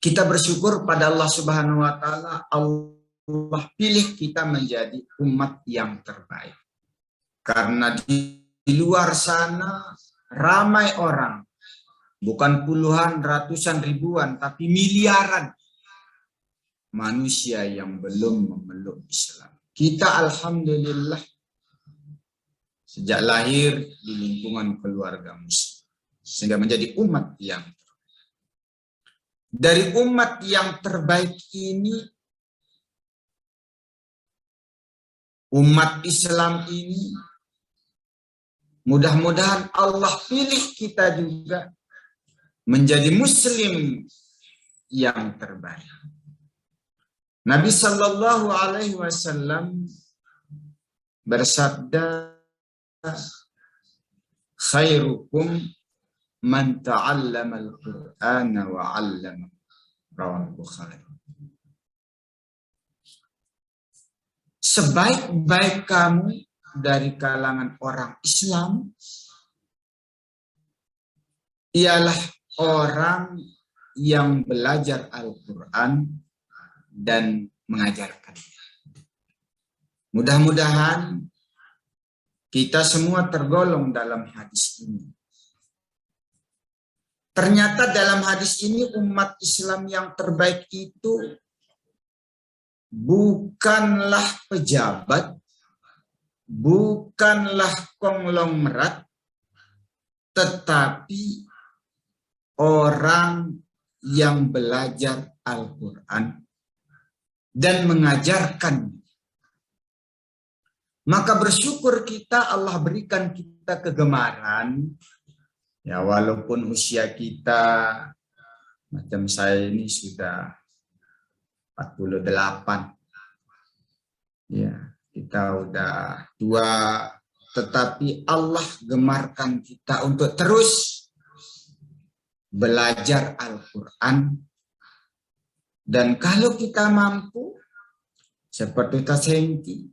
Kita bersyukur pada Allah Subhanahu wa taala, Allah pilih kita menjadi umat yang terbaik. Karena di luar sana ramai orang, bukan puluhan, ratusan, ribuan, tapi miliaran manusia yang belum memeluk Islam. Kita alhamdulillah sejak lahir di lingkungan keluarga muslim, sehingga menjadi umat yang terbaik. Dari umat yang terbaik ini, umat Islam ini, mudah-mudahan Allah pilih kita juga menjadi muslim yang terbaik. Nabi Shallallahu Alaihi Wasallam bersabda, khairukum man ta'allama al-Qur'ana wa 'allama, rawahul Bukhari. Sebaik-baik kamu dari kalangan orang Islam ialah orang yang belajar Al-Quran dan mengajarkannya. Mudah-mudahan kita semua tergolong dalam hadis ini. Ternyata dalam hadis ini umat Islam yang terbaik itu bukanlah pejabat, bukanlah konglomerat, tetapi orang yang belajar Al-Quran dan mengajarkan. Maka bersyukur kita, Allah berikan kita kegemaran. Ya, walaupun usia kita, macam saya ini sudah 48. Ya, kita udah tua, tetapi Allah gemarkan kita untuk terus belajar Al-Quran. Dan kalau kita mampu, seperti Tasengki,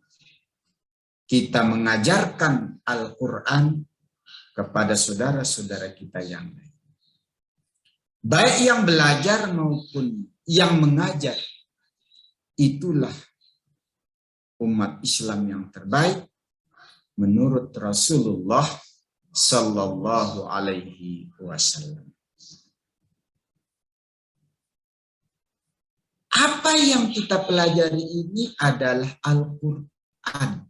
kita mengajarkan Al-Quran kepada saudara-saudara kita yang lain. Baik yang belajar maupun yang mengajar. Itulah umat Islam yang terbaik menurut Rasulullah Sallallahu Alaihi Wasallam. Apa yang kita pelajari ini adalah Al-Quran.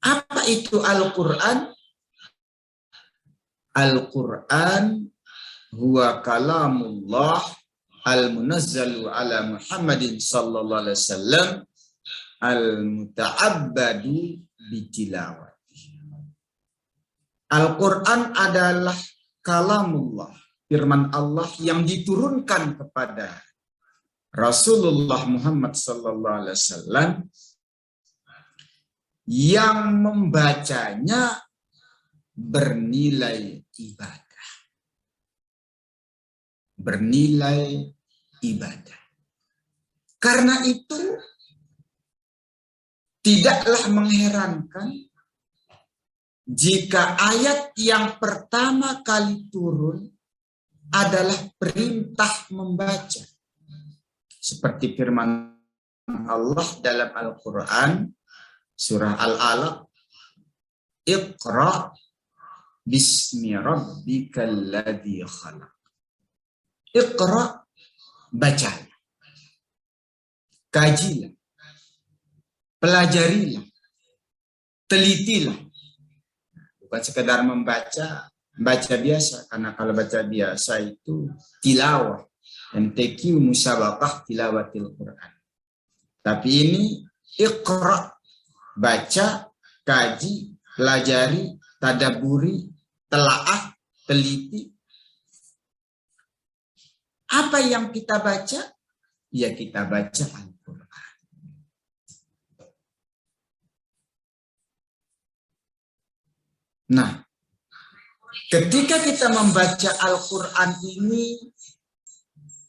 Apa itu Al-Quran? Al-Quran huwa kalamullah al-munazzalu ala Muhammadin sallallahu alaihi wasallam al-muta'abbadu bitilawati. Al-Quran adalah kalamullah, firman Allah yang diturunkan kepada Rasulullah Muhammad sallallahu alaihi wasallam, yang membacanya bernilai ibadah. Bernilai ibadah. Karena itu tidaklah mengherankan jika ayat yang pertama kali turun adalah perintah membaca. Seperti firman Allah dalam Al-Quran, surah Al-Alaq, Iqra bismi rabbikal ladzi khalaq. Iqra, baca. Kajilah. Pelajarilah. Telitilah. Bukan sekedar membaca, baca biasa. Karena kalau baca biasa itu tilawah. MTQ musabaqah tilawatil Quran. Tapi ini Iqra, baca, kaji, pelajari, tadaburi, telaah, teliti. Apa yang kita baca? Ya, kita baca Al-Quran. Nah, ketika kita membaca Al-Quran ini,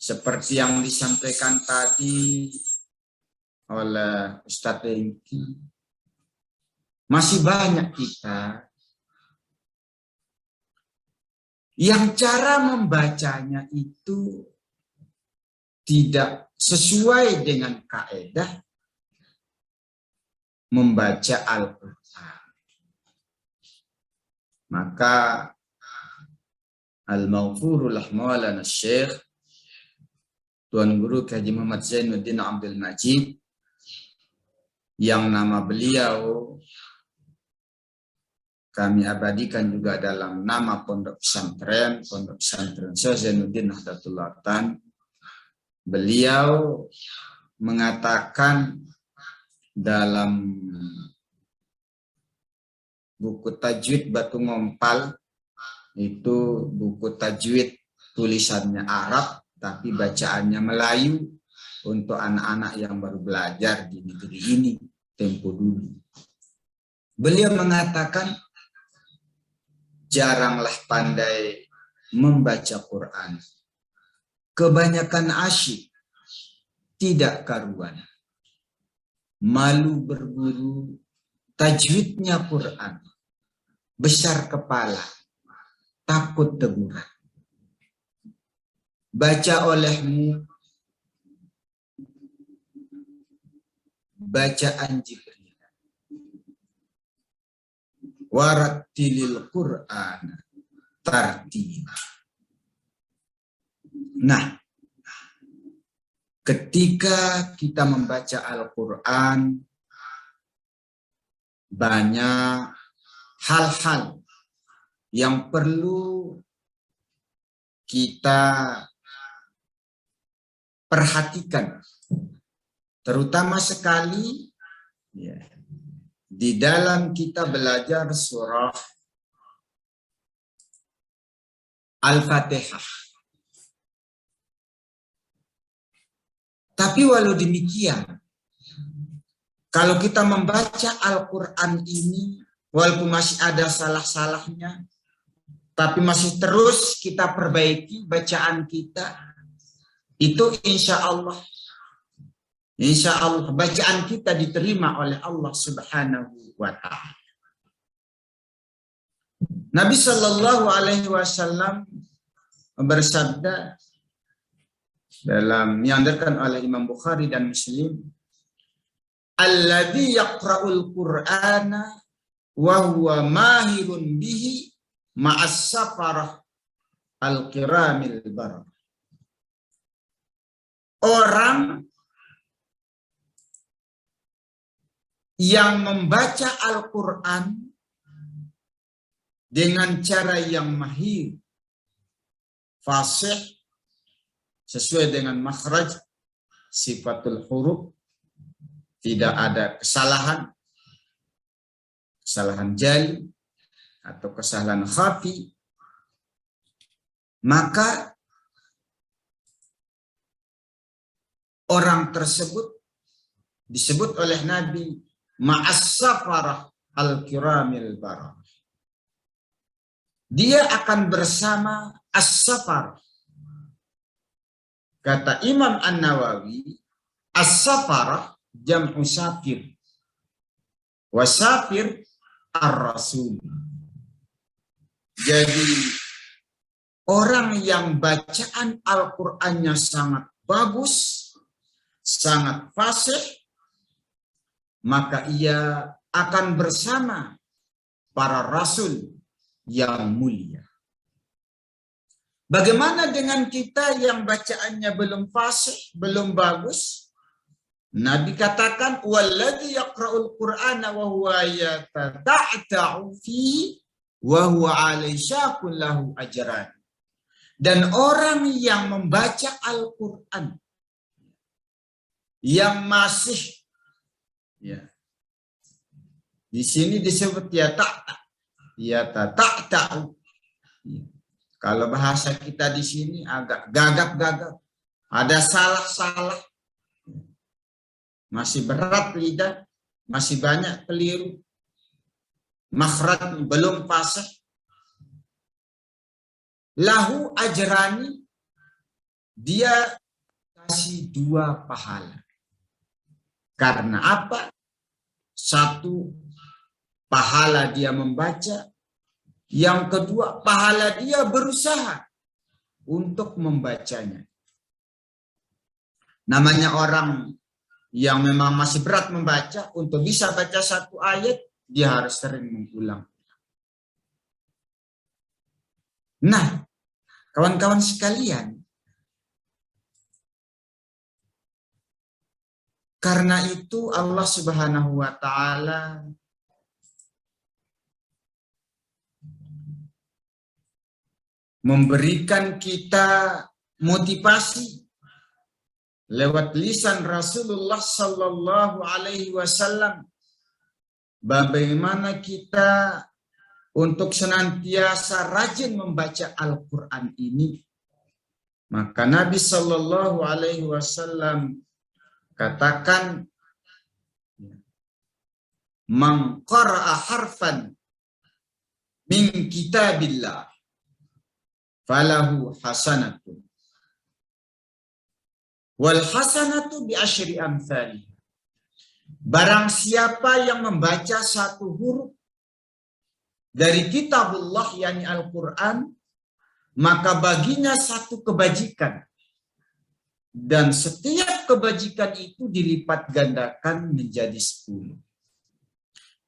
seperti yang disampaikan tadi oleh Ustadz Engki, masih banyak kita yang cara membacanya itu tidak sesuai dengan kaidah membaca Al-Quran. Maka Al-Maghfurullah Maulana Syekh Tuan Guru Haji Muhammad Zainuddin Abdul Majid, yang nama beliau kami abadikan juga dalam nama Pondok Pesantren Syekh Zainuddin Nahdlatul Ulama. Beliau mengatakan dalam buku tajwid Batu Ngompal, itu buku tajwid tulisannya Arab tapi bacaannya Melayu untuk anak-anak yang baru belajar di negeri ini tempo dulu. Beliau mengatakan jaranglah pandai membaca Quran, kebanyakan asyik, tidak karuan, malu berburu tajwidnya Quran, besar kepala, takut teguran. Baca olehmu bacaan Jibril, warattilil Qur'an tartila. Nah, ketika kita membaca Al-Quran, banyak hal-hal yang perlu kita perhatikan, terutama sekali ya, di dalam kita belajar surah Al-Fatihah. Tapi walau demikian, kalau kita membaca Al-Quran ini, walaupun masih ada salah-salahnya, tapi masih terus kita perbaiki bacaan kita, itu insya Allah bacaan kita diterima oleh Allah Subhanahu wa Ta'ala. Nabi Shallallahu Alaihi Wasallam bersabda dalam yang diriwayatkan oleh Imam Bukhari dan Muslim, alladzi yaqra'ul Qur'ana wa huwa mahirun bihi ma'as safarah al-kiramil barah. Orang yang membaca Al-Quran dengan cara yang mahir, fasih, sesuai dengan makhraj, sifatul huruf, tidak ada kesalahan jali atau kesalahan khafi, maka orang tersebut disebut oleh Nabi ma'as safarah al-kiramil barah. Dia akan bersama as-safar. Kata Imam An-Nawawi, as-safarah jam'u safir. Wasafir ar-rasul. Jadi orang yang bacaan Al-Qur'annya sangat bagus, sangat fasih, maka ia akan bersama para rasul yang mulia. Bagaimana dengan kita yang bacaannya belum fasih, belum bagus? Nabi katakan, walladzi yaqra'ul Qur'ana wa huwa yatata'ta'u fihi wa huwa 'alaihi syaqun lahu ajran. Dan orang yang membaca Al-Qur'an yang masih ya, di sini disebut yatata'ta'u. Kalau bahasa kita di sini agak gagap-gagap, ada salah-salah, masih berat lidah, masih banyak keliru, makhraj belum fasih. Lahu ajrani, dia kasih 2 pahala. Karena apa? 1, pahala dia membaca. Yang kedua, pahala dia berusaha untuk membacanya. Namanya orang yang memang masih berat membaca, untuk bisa baca satu ayat, dia harus sering mengulang. Nah, kawan-kawan sekalian, karena itu Allah Subhanahu wa Ta'ala memberikan kita motivasi lewat lisan Rasulullah Sallallahu Alaihi Wasallam, bagaimana kita untuk senantiasa rajin membaca Al-Quran ini. Maka Nabi Sallallahu Alaihi Wasallam katakan, man qara'a harfan min kitabillah falahu hasanatun wal hasanatu bi asyri amsalih. Barang siapa yang membaca satu huruf dari kitabullah, yakni Al-Quran, maka baginya satu kebajikan, dan setiap kebajikan itu dilipat gandakan menjadi 10.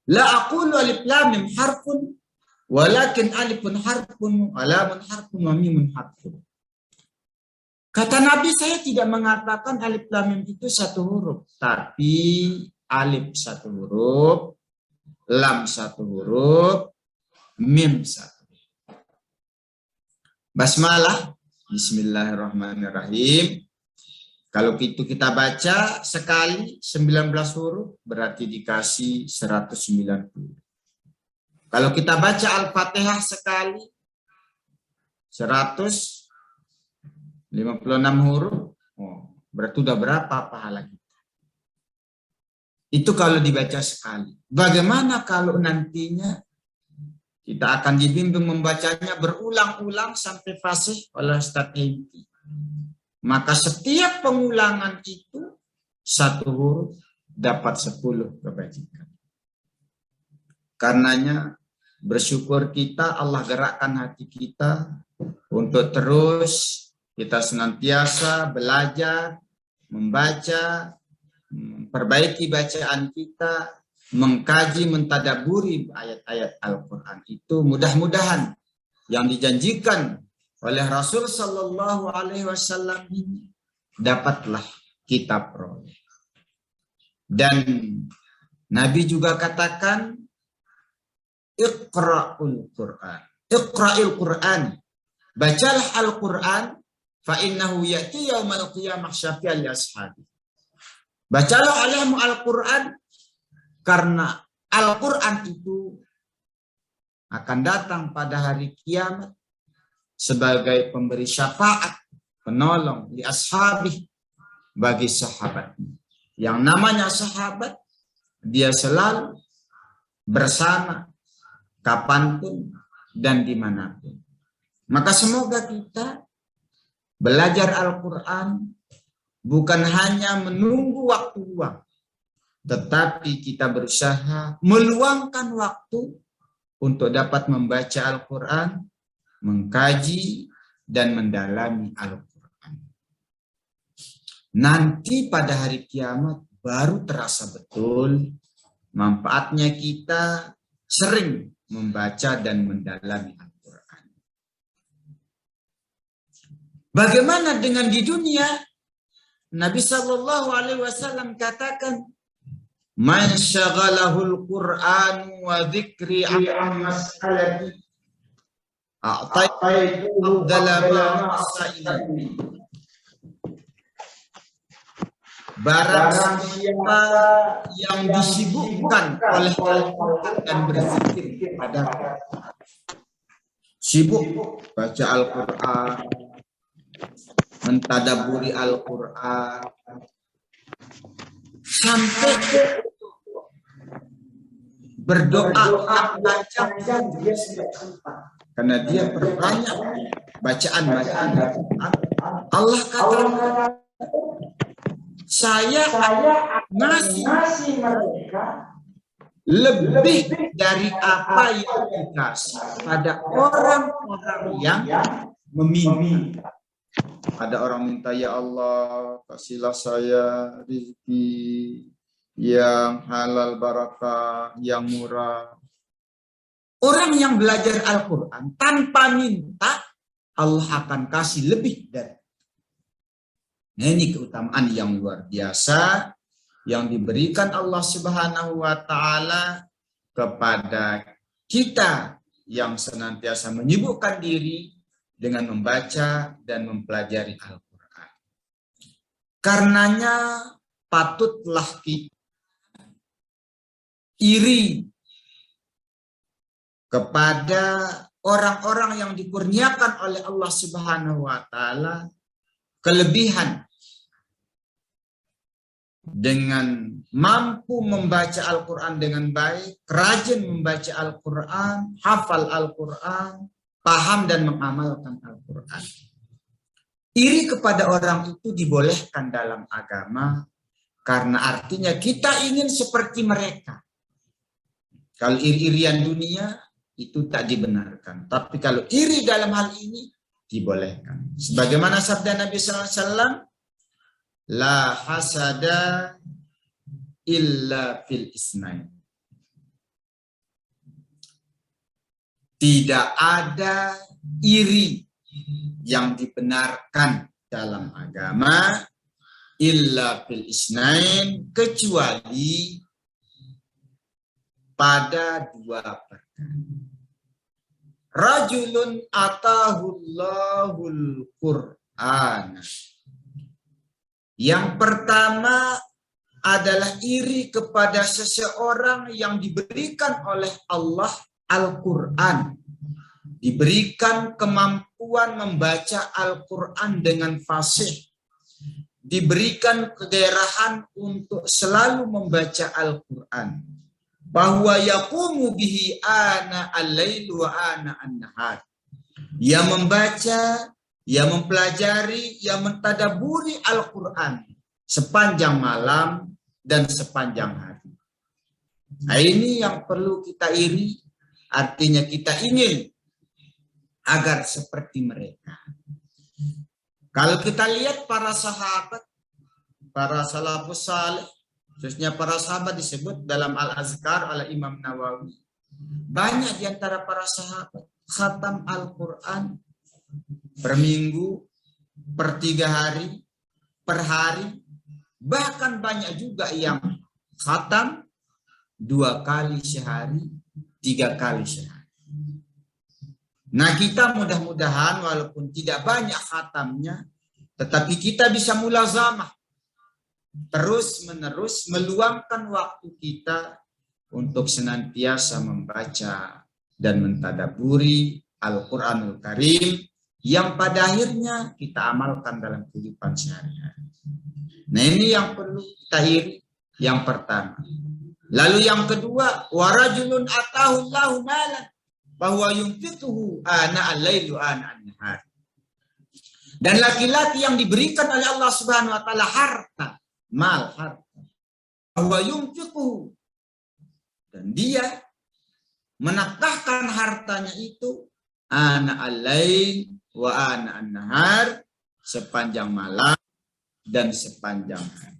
La aqulu alif lam mim harfun walakin alifun harfun wa lamun harfun wa mimun harfun. Kata Nabi, saya tidak mengatakan alif lam mim itu satu huruf, tapi alif satu huruf, lam satu huruf, mim satu. Basmalah, bismillahirrahmanirrahim. Kalau itu kita baca sekali 19 huruf, berarti dikasih 190. Kalau kita baca Al-Fatihah sekali 156 huruf, berarti udah berapa pahala kita? Itu kalau dibaca sekali. Bagaimana kalau nantinya kita akan dibimbing membacanya berulang-ulang sampai fasih oleh Ustaz Hengki? Maka setiap pengulangan itu satu huruf dapat 10 kebajikan. Karenanya bersyukur kita, Allah gerakkan hati kita untuk terus kita senantiasa belajar, membaca, memperbaiki bacaan kita, mengkaji, mentadaburi ayat-ayat Al-Quran itu. Mudah-mudahan yang dijanjikan oleh Rasul Sallallahu Alaihi Wasallam ini dapatlah kita peroleh. Dan Nabi juga katakan, Iqra'ul Quran, Iqra'il Quran, bacalah Al-Quran, fa innahu ya'ti yaumal qiyamah syafi'an li ashabi. Bacalah olehmu Al-Quran, karena Al-Quran itu akan datang pada hari kiamat sebagai pemberi syafaat, penolong li ashabi, bagi sahabatnya. Yang namanya sahabat, dia selalu bersama kapanpun dan dimanapun. Maka semoga kita belajar Al-Quran bukan hanya menunggu waktu luang, tetapi kita berusaha meluangkan waktu untuk dapat membaca Al-Quran, mengkaji, dan mendalami Al-Quran. Nanti pada hari kiamat baru terasa betul manfaatnya kita sering membaca dan mendalami Al-Quran. Bagaimana dengan di dunia? Nabi Sallallahu Alaihi Wasallam katakan, man syaghalahul Qur'an wa dzikri an mas'alati a'taitu abdala ma'sa'ilah. Barang siapa yang disibukkan oleh Al-Quran dan berzikir pada sibuk baca Al-Quran, mentadaburi Al-Quran, sampai berdoa yang panjang, karena dia berbanyak bacaan-bacaan Al-Quran. Allah katakan, saya ngasih mereka lebih dari apa yang dikasih pada orang-orang yang meminta. Ada orang minta, ya Allah, kasihlah saya rezeki yang halal barakah, yang murah. Orang yang belajar Al-Quran tanpa minta, Allah akan kasih lebih dari. Nah, ini keutamaan yang luar biasa yang diberikan Allah Subhanahu wa Ta'ala kepada kita yang senantiasa menyibukkan diri dengan membaca dan mempelajari Al-Quran. Karenanya patutlah kita iri kepada orang-orang yang dikurniakan oleh Allah Subhanahu wa Ta'ala kelebihan dengan mampu membaca Al-Quran dengan baik, rajin membaca Al-Quran, hafal Al-Quran, paham dan mengamalkan Al-Quran. Iri kepada orang itu dibolehkan dalam agama karena artinya kita ingin seperti mereka. Kalau iri-irian dunia itu tak dibenarkan. Tapi kalau iri dalam hal ini dibolehkan. Sebagaimana sabda Nabi SAW, la hasada illa fil isnain. Tidak ada iri yang dibenarkan dalam agama illa fil isnain, kecuali pada dua perkara. Rajulun atahullahul Qur'an. Yang pertama adalah iri kepada seseorang yang diberikan oleh Allah Al-Quran. Diberikan kemampuan membaca Al-Quran dengan fasih. Diberikan kegairahan untuk selalu membaca Al-Quran. Bahwa yaqumu bihi ana al-lail wa ana an-nahar. Ia membaca, ia mempelajari, ia mentadaburi Al-Quran sepanjang malam dan sepanjang hari. Nah, ini yang perlu kita iri, artinya kita ingin agar seperti mereka. Kalau kita lihat para sahabat, para salafus saleh, khususnya para sahabat disebut dalam Al-Azkar oleh Imam Nawawi. Banyak di antara para sahabat khatam Al-Quran per minggu, per 3 hari, per hari. Bahkan banyak juga yang khatam 2 kali sehari, 3 kali sehari. Nah, kita mudah-mudahan walaupun tidak banyak khatamnya, tetapi kita bisa mulazamah. Terus-menerus meluangkan waktu kita untuk senantiasa membaca dan mentadaburi Al-Quranul Karim yang pada akhirnya kita amalkan dalam kehidupan sehari-hari. Nah, ini yang perlu kita iri, yang pertama. Lalu yang kedua, warajulun atahullahu malan bahwa yunfiquhu ana al-lail wa ana an-nahar. Dan laki-laki yang diberikan oleh Allah Subhanahu wa taala harta, mal, harta. Bahwa yunfiquhu, dan dia menafkahkan hartanya itu ana al-lail wa ana an-nahar, sepanjang malam dan sepanjang hari.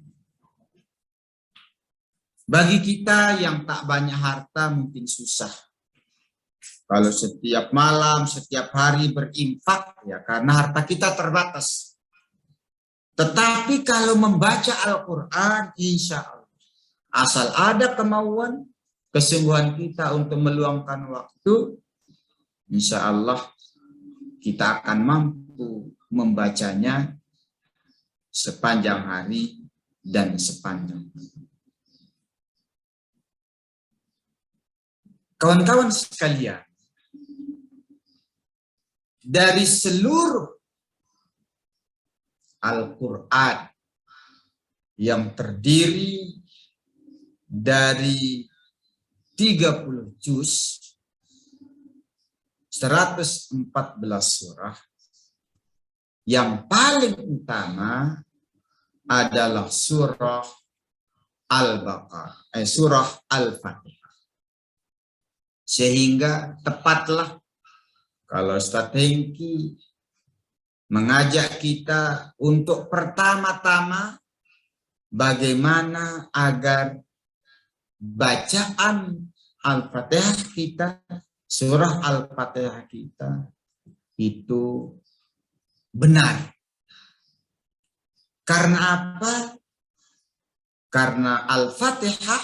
Bagi kita yang tak banyak harta mungkin susah. Kalau setiap malam, setiap hari berinfak, ya karena harta kita terbatas. Tetapi kalau membaca Al-Quran, insya Allah, asal ada kemauan, kesungguhan kita untuk meluangkan waktu, insya Allah kita akan mampu membacanya sepanjang hari dan sepanjang hari. Kawan-kawan sekalian, dari seluruh Al-Quran yang terdiri dari 30 juz, 114 surah, yang paling utama adalah surah Al-Baqarah, surah Al-Fatihah. Sehingga tepatlah kalau Ustaz Hengki mengajak kita untuk pertama-tama bagaimana agar bacaan Al-Fatihah kita, surah Al-Fatihah kita itu benar. Karena apa? Karena Al-Fatihah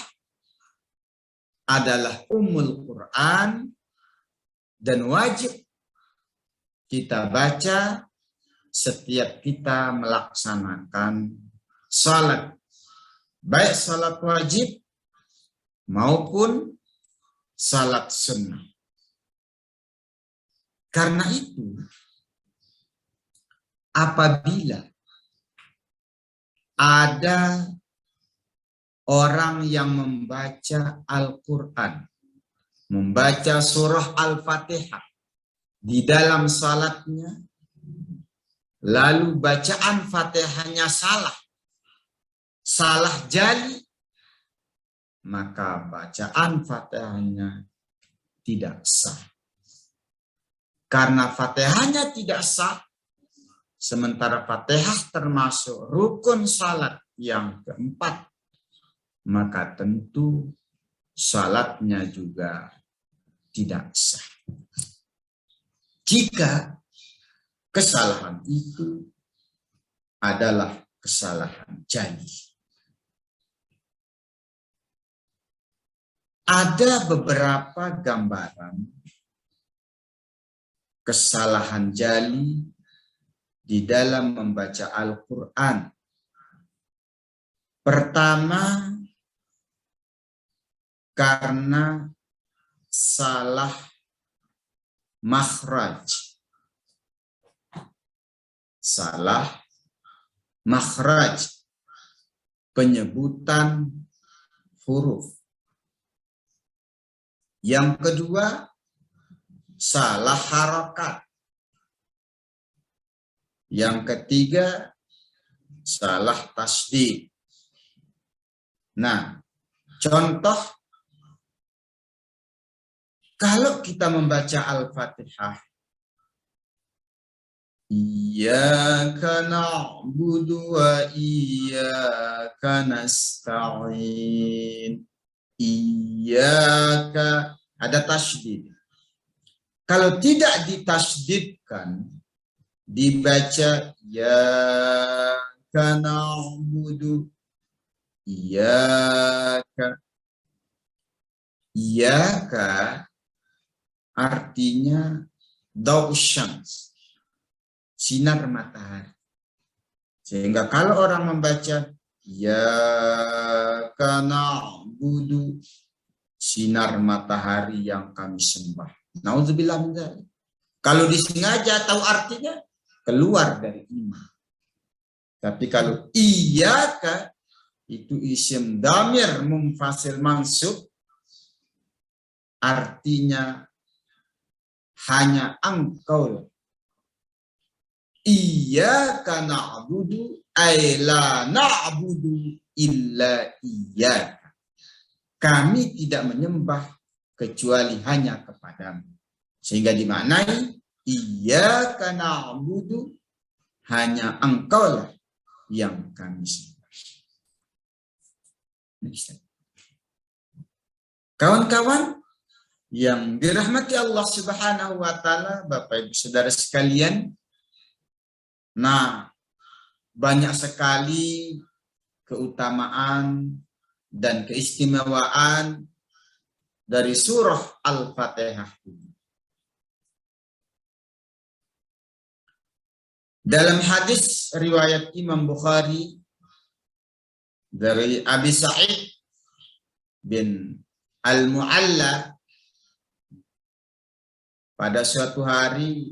adalah Ummul Quran dan wajib kita baca setiap kita melaksanakan salat, baik salat wajib maupun salat sunnah. Karena itu, apabila ada orang yang membaca Al-Quran, membaca surah Al-Fatihah di dalam salatnya, lalu bacaan Fatihahnya salah jali, maka bacaan Fatihahnya tidak sah. Karena Fatihahnya tidak sah, sementara Fatihah termasuk rukun salat yang keempat, maka tentu salatnya juga tidak sah. Jika kesalahan itu adalah kesalahan jali. Ada beberapa gambaran kesalahan jali di dalam membaca Al-Quran. Pertama, karena salah makhraj. Salah makhraj, penyebutan huruf. Yang kedua, salah harokat. Yang ketiga, salah tasdid. Nah, contoh, kalau kita membaca Al-Fatihah, Iyyaka na'budu wa iyyaka nasta'in. Iyyaka, ada tasydid. Kalau tidak ditasydidkan, dibaca Iyyaka na'budu, Iyyaka. Iyyaka artinya daw syams, sinar matahari. Sehingga kalau orang membaca Iyyaka na'budu, sinar matahari yang kami sembah. Nauzubillah min dzalik. Kalau disengaja tahu artinya, keluar dari iman. Tapi kalau iyyaka itu isim damir munfasil mansub, artinya hanya engkau. Iyyaka na'budu ay la na'budu illa iyyaka. Kami tidak menyembah kecuali hanya kepadamu. Sehingga dimaknai iyyaka na'budu, hanya engkaulah yang kami sembah. Kawan-kawan yang dirahmati Allah Subhanahu wa taala, Bapak Ibu Saudara sekalian, nah, banyak sekali keutamaan dan keistimewaan dari surah Al-Fatihah ini. Dalam hadis riwayat Imam Bukhari dari Abi Sa'id bin Al-Mu'alla, pada suatu hari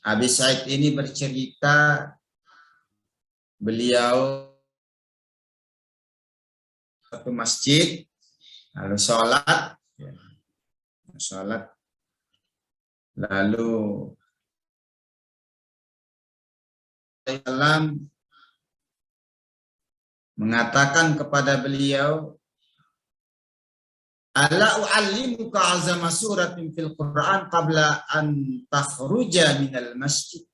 Abi Sa'id ini bercerita beliau satu masjid lalu sholat lalu Islam mengatakan kepada beliau, Ala u'allimuka azama suratin fil Qur'an qabla an takhruja minal masjid.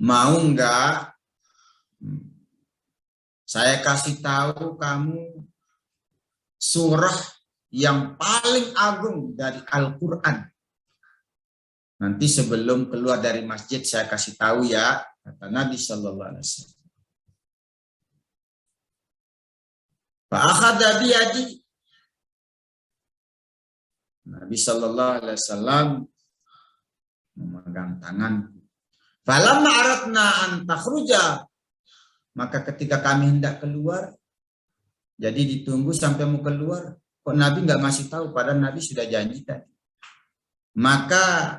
Mau enggak saya kasih tahu kamu surah yang paling agung dari Al-Quran. Nanti sebelum keluar dari masjid saya kasih tahu ya, kata Nabi Sallallahu Alaihi Wasallam. Fa'akhadha biyadi. Nabi Sallallahu Alaihi Wasallam memegang tanganku. Falamma aradna an takhruja, maka ketika kami hendak keluar, jadi ditunggu sampai mau keluar, kok Nabi nggak masih tahu, padahal Nabi sudah janji tadi. Maka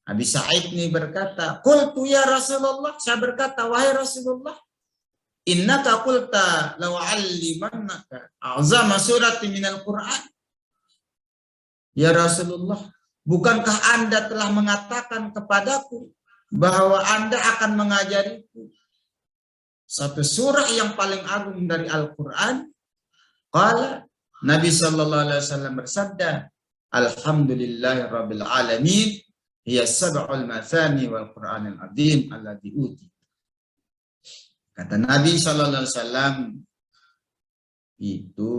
Abi Sa'id ini berkata, qultu ya Rasulullah, saya berkata, wahai Rasulullah, innaka qulta law 'allimannaka a'zama suratin minal Qur'an. Ya Rasulullah, bukankah Anda telah mengatakan kepadaku bahwa Anda akan mengajariku satu surah yang paling agung dari Al-Quran? Qala, Nabi Sallallahu Alaihi Wasallam bersabda, Alhamdulillahi Rabbil Alamin, hiya sab'ul mathani wal Qur'anil azim alladhi uti. Kata Nabi Sallallahu Alaihi Wasallam, itu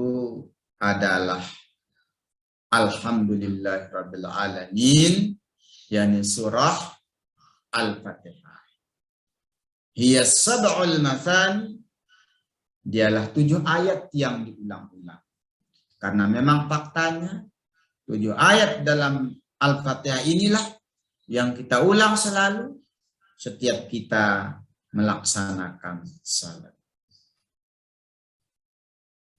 adalah Alhamdulillahi Rabbil Alamin, yakni surah Al-Fatihah. Hiya sab'ul mathani, dialah 7 ayat yang diulang-ulang. Karena memang faktanya 7 ayat dalam Al-Fatihah inilah yang kita ulang selalu setiap kita melaksanakan salat.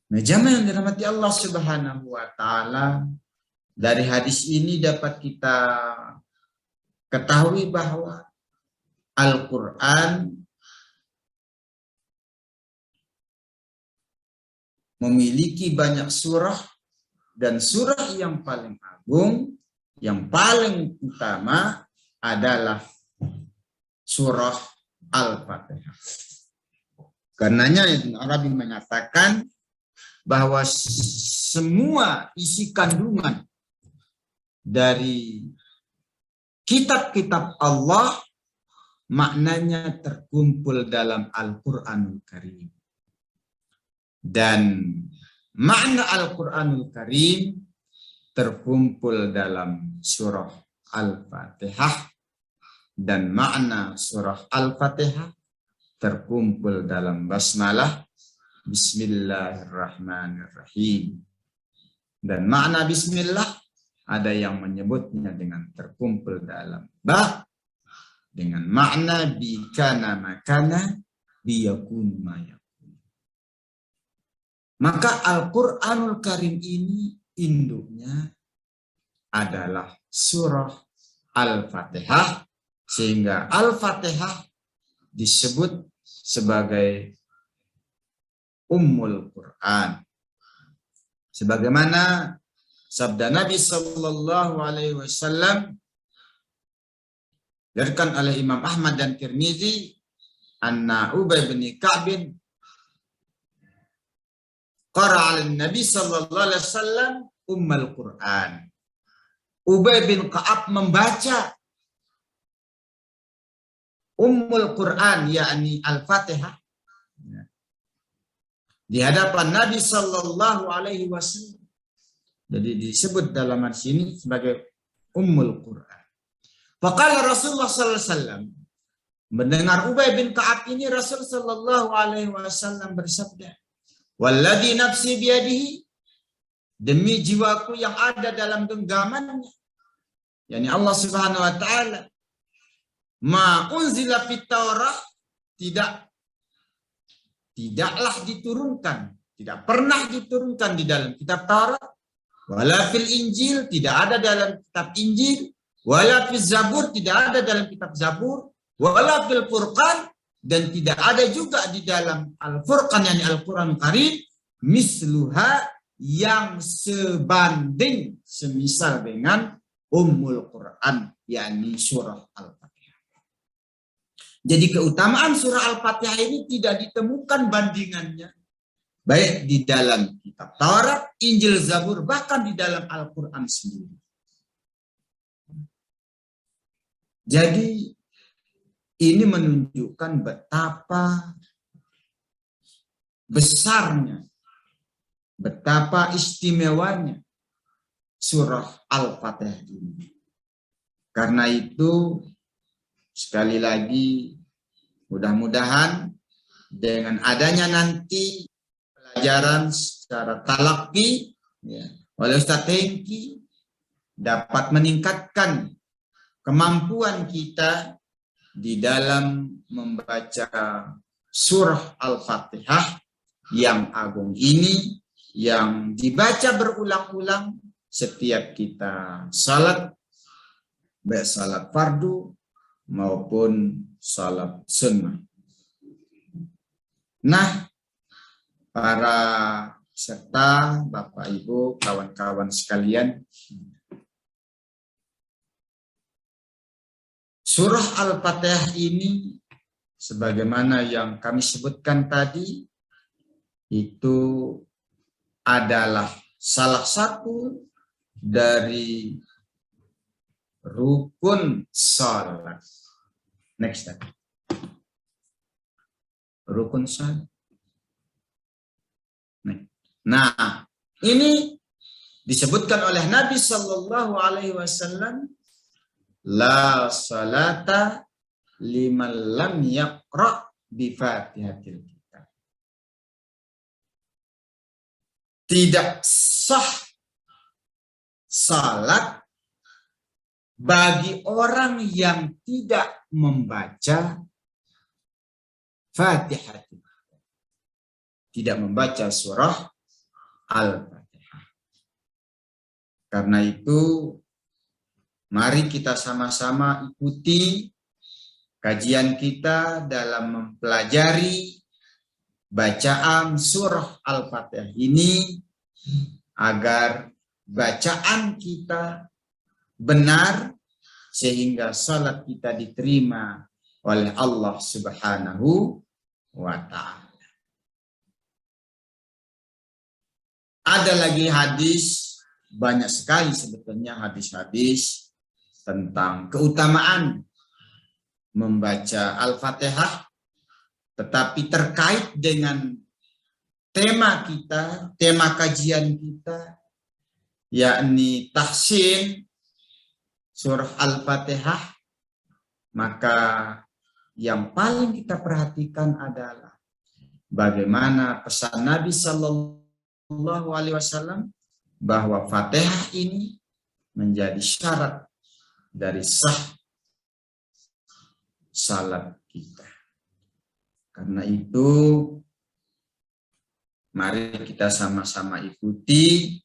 Nah, jamaah yang dirahmati Allah Subhanahu wa taala, dari hadis ini dapat kita ketahui bahwa Al-Quran memiliki banyak surah, dan surah yang paling agung, yang paling utama adalah surah Al-Fatihah. Karenanya Ibnu Arabi mengatakan bahwa semua isi kandungan dari kitab-kitab Allah maknanya terkumpul dalam Al-Quranul Karim. Dan makna Al-Quranul Karim terkumpul dalam surah Al-Fatihah, dan makna surah Al-Fatihah terkumpul dalam basmalah Bismillahirrahmanirrahim. Dan makna Bismillah ada yang menyebutnya dengan terkumpul dalam ba, dengan makna bikana makana biyakun mayak. Maka Al-Quranul Karim ini induknya adalah surah Al-Fatihah, sehingga Al-Fatihah disebut sebagai Ummul Quran. Sebagaimana sabda Nabi Sallallahu Alaihi Wasallam diriwayatkan oleh Imam Ahmad dan Tirmizi, anna Ubay bin Ka'b qara'a al-Nabi Sallallahu Alaihi Wasallam Ummul Quran. Ubay bin Ka'ab membaca Ummul Quran, yakni Al-Fatihah, di hadapan Nabi Sallallahu Alaihi Wasallam. Jadi disebut dalam hadis ini sebagai Ummul Quran. Faqala Rasulullah Sallallahu Alaihi Wasallam, mendengar Ubay bin Ka'ab ini, Rasul Sallallahu Alaihi Wasallam bersabda, walladzi nafsi biyadihi, demi jiwaku yang ada dalam genggamannya, yakni Allah Subhanahu wa taala, ma unzila fit Taurah, tidaklah diturunkan, tidak pernah diturunkan di dalam kitab Taurat, wala fil Injil, tidak ada dalam kitab Injil, wala fil Zabur, tidak ada dalam kitab Zabur, wala fil Furqan, dan tidak ada juga di dalam Al-Furqan, yakni Al-Quran Karim, misluha, yang sebanding, semisal dengan Ummul Quran, yakni surah Al-Fatihah. Jadi keutamaan surah Al-Fatihah ini tidak ditemukan bandingannya baik di dalam kitab Taurat, Injil, Zabur, bahkan di dalam Al-Quran sendiri. Jadi ini menunjukkan betapa besarnya, betapa istimewanya surah Al-Fatihah ini. Karena itu, sekali lagi, mudah-mudahan dengan adanya nanti pelajaran secara talaqi ya, oleh Ustaz Hengki dapat meningkatkan kemampuan kita di dalam membaca surah Al-Fatihah yang agung ini, yang dibaca berulang-ulang setiap kita salat, baik salat fardu maupun salat sunnah. Nah, para peserta, Bapak Ibu, kawan-kawan sekalian, surah Al-Fatihah ini sebagaimana yang kami sebutkan tadi itu adalah salah satu dari rukun salat. Next step. Rukun salat. Nah, ini disebutkan oleh Nabi Sallallahu Alaihi Wasallam, la salata liman lam yaqra bi Fatihatil Kitab. Tidak sah salat bagi orang yang tidak membaca Fatihah, tidak membaca surah Al-Fatihah. Karena itu, mari kita sama-sama ikuti kajian kita dalam mempelajari bacaan surah Al-Fatihah ini agar bacaan kita benar sehingga salat kita diterima oleh Allah Subhanahu wa Ta'ala. Ada lagi hadis, banyak sekali sebetulnya hadis-hadis tentang keutamaan membaca Al-Fatihah, tetapi terkait dengan tema kita, tema kajian kita, yakni tahsin surah Al-Fatihah, maka yang paling kita perhatikan adalah bagaimana pesan Nabi Sallallahu Alaihi Wasallam bahwa Fatihah ini menjadi syarat dari sah salat kita. Karena itu, mari kita sama-sama ikuti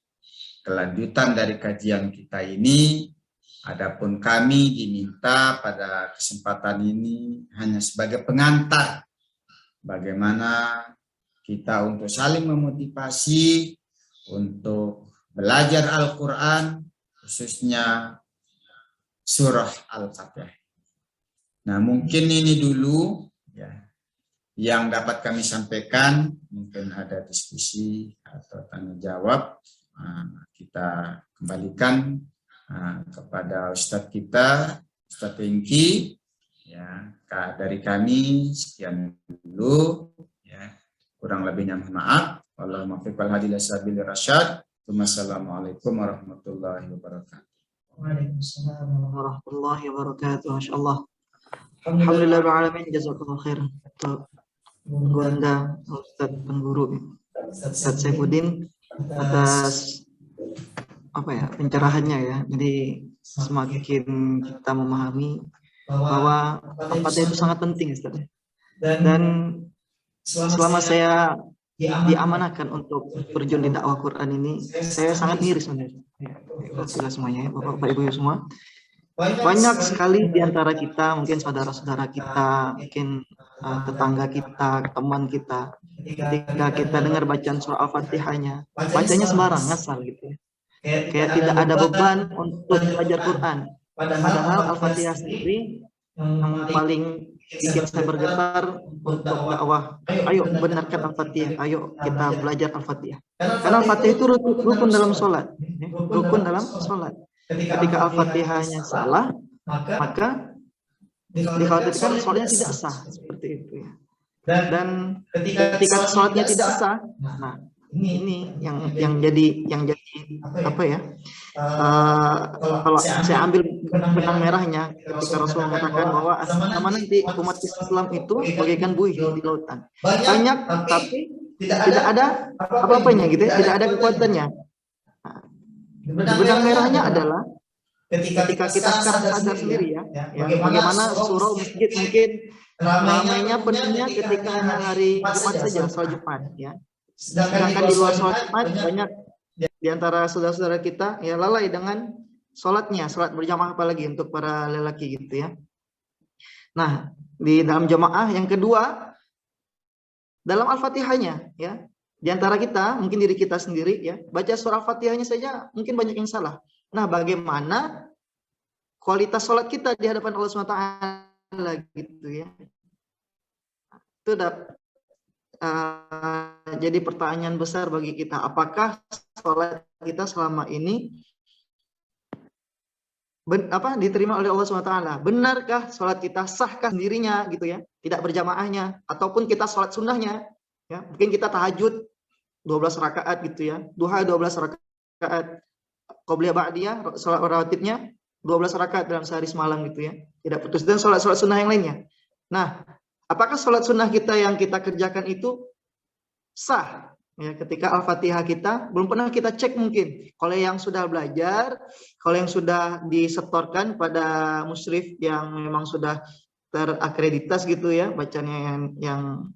kelanjutan dari kajian kita ini. Adapun kami diminta pada kesempatan ini hanya sebagai pengantar bagaimana kita untuk saling memotivasi untuk belajar Al-Quran, khususnya surah Al-Fatihah. Nah, mungkin ini dulu ya yang dapat kami sampaikan. Mungkin ada diskusi atau tanya jawab. Kita kembalikan kepada Ustadz kita, Ustadz Hengki. Ya, dari kami sekian dulu. Ya, kurang lebihnya mohon maaf. Wallahumma fiq wal hadi ila sabilir rasyad. Wassalamualaikum warahmatullahi wabarakatuh. Waalaikumsalam warahmatullahi wabarakatuh. Masyaallah. Alhamdulillah alamin, jazakallahu khairan. Gonda Ustaz Pengguru Ustaz Saifuddin atas pencerahannya ya. Jadi semakin kita memahami bahwa Al-Fatihah itu sangat penting, Ustaz. Dan selama saya diamanahkan untuk terjun di dakwah Quran ini, saya sangat miris sebenarnya. Ya, semuanya, Bapak Ibu semua. Banyak sekali di antara kita, mungkin saudara-saudara kita, mungkin tetangga kita, teman kita, ketika kita dengar bacaan surah Al-Fatihahnya, bacanya sembarang, ngasal gitu ya. Kayak tidak ada beban untuk belajar Quran. Padahal Al-Fatihah sendiri yang paling bikin saya bergetar untuk dakwah. Ayo benarkan Al-Fatihah, ayo kita belajar Al-Fatihah. Karena Al-Fatihah itu rukun dalam sholat, ya. Rukun dalam sholat. Ketika Al-Fatihahnya salah, maka dikhawatirkan sholatnya tidak sah, seperti itu ya. Dan ketika sholatnya tidak sah, nah ini yang jadi apa ya? Kalau saya ambil benang merahnya, ketika Rasul mengatakan bahwa sama nanti umat Islam itu bagaikan buih di lautan, banyak tapi tidak ada apa-apanya gitu ya, tidak ada kekuatannya. Nah, benang merahnya adalah ketika kita sekarang sadar sendiri ya bagaimana surau masjid mungkin ramainya penuhnya ketika hanya hari Jumat saja, sholat Jumat ya. Sedangkan di luar sholat Jumat banyak di antara saudara-saudara kita ya lalai dengan sholatnya, sholat berjamaah apalagi untuk para lelaki gitu ya. Nah, di dalam jamaah yang kedua, dalam Al-Fatihahnya ya, di antara kita mungkin diri kita sendiri ya, baca surah Al-Fatihahnya saja mungkin banyak yang salah. Nah, bagaimana kualitas sholat kita di hadapan Allah SWT gitu ya. Itu jadi pertanyaan besar bagi kita, apakah sholat kita selama ini diterima oleh Allah SWT? Benarkah sholat kita, sahkah sendirinya gitu ya, tidak berjamaahnya, ataupun kita sholat sunnahnya ya, mungkin kita tahajud 12 rakaat gitu ya, duha 12 rakaat, qobliyah ba'diyah, sholat rawatibnya 12 rakaat dalam sehari semalam gitu ya, tidak putus, dan sholat sunnah yang lainnya. Nah, apakah sholat sunnah kita yang kita kerjakan itu sah? Ya, ketika Al-Fatihah kita belum pernah kita cek mungkin. Kalau yang sudah belajar, kalau yang sudah disetorkan pada musyrif yang memang sudah terakreditas gitu ya, bacanya yang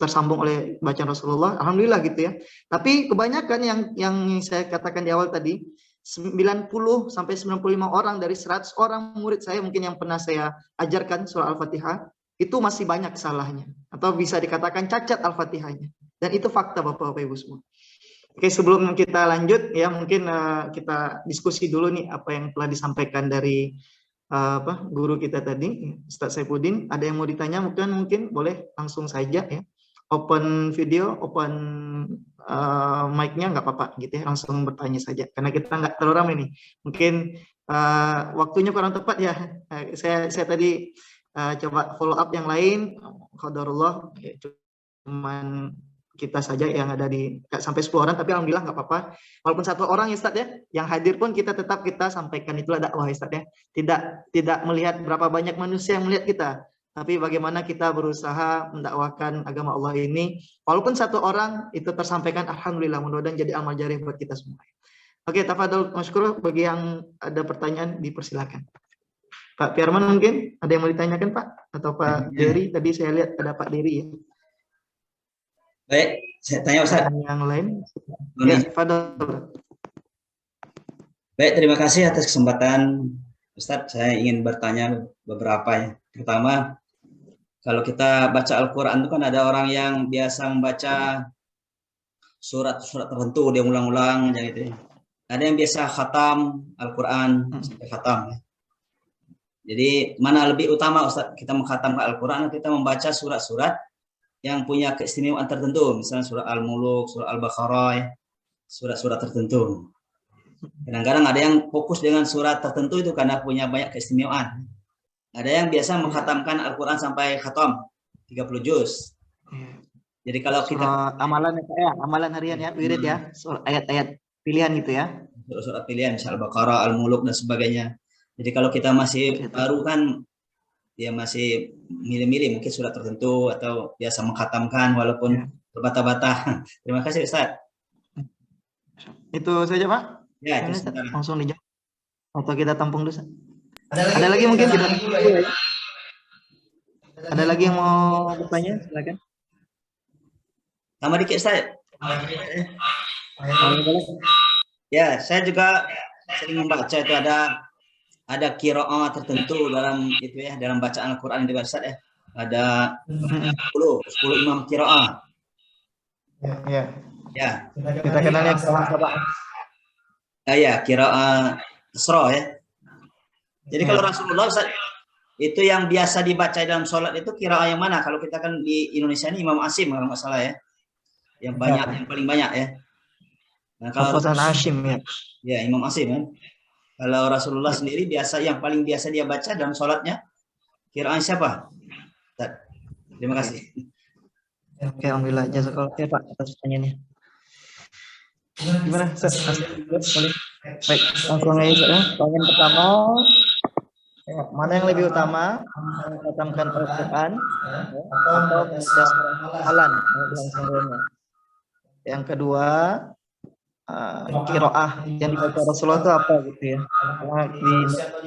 tersambung oleh bacaan Rasulullah, alhamdulillah gitu ya. Tapi kebanyakan yang saya katakan di awal tadi, 90 sampai 95 orang dari 100 orang murid saya mungkin yang pernah saya ajarkan surah Al-Fatihah, itu masih banyak salahnya, atau bisa dikatakan cacat Al-Fatihahnya. Dan itu fakta Bapak Ibu semua. Oke, sebelum kita lanjut ya, mungkin kita diskusi dulu nih apa yang telah disampaikan dari guru kita tadi, Ustaz Saifuddin. Ada yang mau ditanya mungkin boleh langsung saja ya. Open video, open mic-nya nggak apa-apa gitu ya, langsung bertanya saja. Karena kita nggak terlalu ramai nih. Mungkin waktunya kurang tepat ya. Saya tadi coba follow up yang lain, qadarullah, ya, cuman kita saja yang ada di sampai 10 orang, tapi alhamdulillah nggak apa-apa. Walaupun 1 orang ya Ustaz ya, yang hadir pun kita tetap sampaikan, itulah dakwah ya Ustaz ya. Tidak melihat berapa banyak manusia yang melihat kita, tapi bagaimana kita berusaha mendakwakan agama Allah ini. Walaupun 1 orang itu tersampaikan, alhamdulillah, mudah-mudahan jadi amal jarih buat kita semua. Oke, tafadhol masykur, bagi yang ada pertanyaan dipersilakan. Pak Firman mungkin ada yang mau ditanyakan Pak, atau Pak Dery? Tadi saya lihat ada Pak Dery ya. Baik, saya tanya Ustaz. Yang lain? Ya, tafadhol. Baik, terima kasih atas kesempatan Ustaz. Saya ingin bertanya beberapa ya. Pertama, kalau kita baca Al-Quran itu kan ada orang yang biasa membaca surat-surat tertentu, dia ulang-ulang gitu ya. Ada yang biasa khatam Al-Quran sampai khatam ya. Jadi mana lebih utama Ustaz, kita mengkhatamkan Al-Quran atau kita membaca surat-surat yang punya keistimewaan tertentu, misalnya surah Al-Muluk, surah Al-Baqarah, ya. Surat-surat tertentu. Kadang-kadang ada yang fokus dengan surat tertentu itu karena punya banyak keistimewaan. Ada yang biasa mengkhatamkan Al-Quran sampai khatam 30 juz. Jadi kalau kita amalan harian ya, wirid ya, ayat-ayat pilihan gitu ya. Surat pilihan, misalnya Al-Baqarah, Al-Muluk dan sebagainya. Jadi kalau kita masih baru kan, dia masih milih-milih mungkin surat tertentu atau biasa mengkhatamkan walaupun berbata-bata. Terima kasih Ustaz. Itu saja Pak? Ya, itu langsung dijawab. Atau kita tampung dulu. Ada lagi mungkin kita. Ada lagi yang mau bertanya? Silakan. Tambah dikit Ustaz. Ya, saya juga sering membaca itu ada qiraah tertentu dalam itu ya, dalam bacaan Al-Qur'an juga Ustaz ya. Ada 10 imam qiraah. Ya. Ya. Kita kenalnya sama-sama. Ya, qiraah Isra ya. Jadi kalau Rasulullah Ustaz Itu yang biasa dibaca dalam sholat itu qiraah yang mana? Kalau kita kan di Indonesia ini Imam Asim kalau nggak salah ya. Yang banyak, yang paling banyak ya. Nah, kalau Hafasan Hashim ya. ya Imam Asim kan. Kalau Rasulullah sendiri biasa yang paling biasa dia baca dalam sholatnya qiraah siapa? Terima kasih. Oke, alhamdulillah. Jazakallah khair Pak atas pertanyaannya. Gimana? Boleh. Baik, langsung aja ya. Pertanyaan pertama, mana yang lebih utama, mengatakan Al-Quran atau membaca surah Al-Lan? Yang kedua, qiraah yang dibaca Rasulullah itu apa gitu ya? Karena di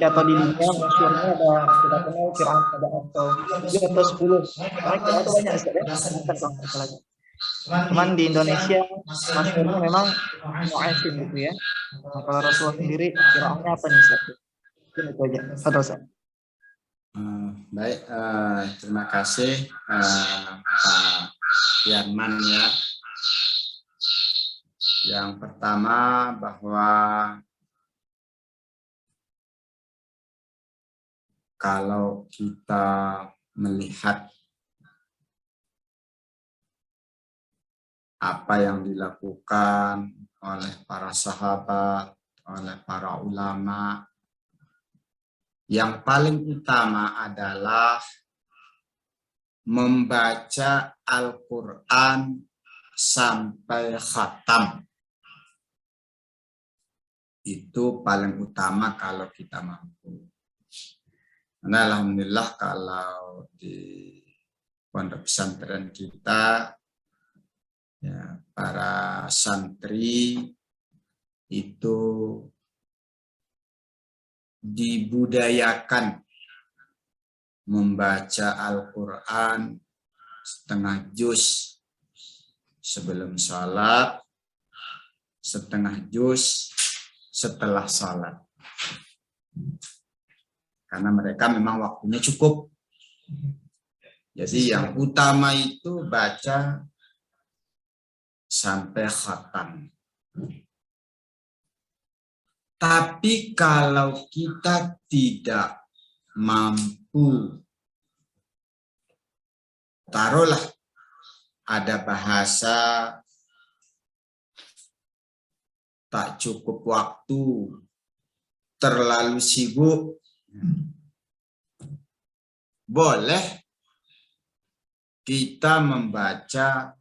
atau di dunia masyhurnya ada kita kenal qiraah pada atau 7 atau 10. Karena qiraah itu banyak sekali. Cuman di Indonesia masyhurnya memang mu'asim gitu ya. Nah, kalau Rasulullah sendiri qiraahnya apa nih Ustaz? Mungkin itu aja. Fadhil Ustaz. Baik, terima kasih Pak Yarman ya. Yang pertama bahwa kalau kita melihat apa yang dilakukan oleh para sahabat, oleh para ulama, yang paling utama adalah membaca Al-Quran sampai khatam. Itu paling utama kalau kita mampu. Nah, alhamdulillah kalau di pondok pesantren kita, ya, para santri itu dibudayakan membaca Al-Quran setengah juz sebelum salat, setengah juz setelah salat. Karena mereka memang waktunya cukup. Jadi yang utama itu baca sampai khatam. Tapi kalau kita tidak mampu, taruhlah ada bahasa tak cukup waktu, terlalu sibuk, boleh kita membaca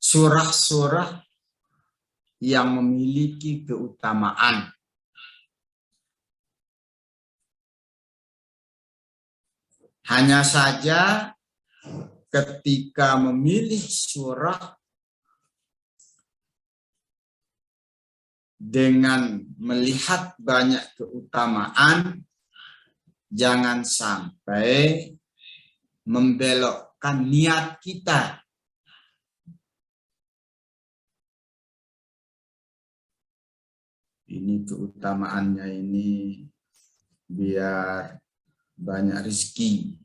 surah-surah yang memiliki keutamaan. Hanya saja ketika memilih surah dengan melihat banyak keutamaan, jangan sampai membelokkan niat kita. Ini keutamaannya ini biar banyak rezeki.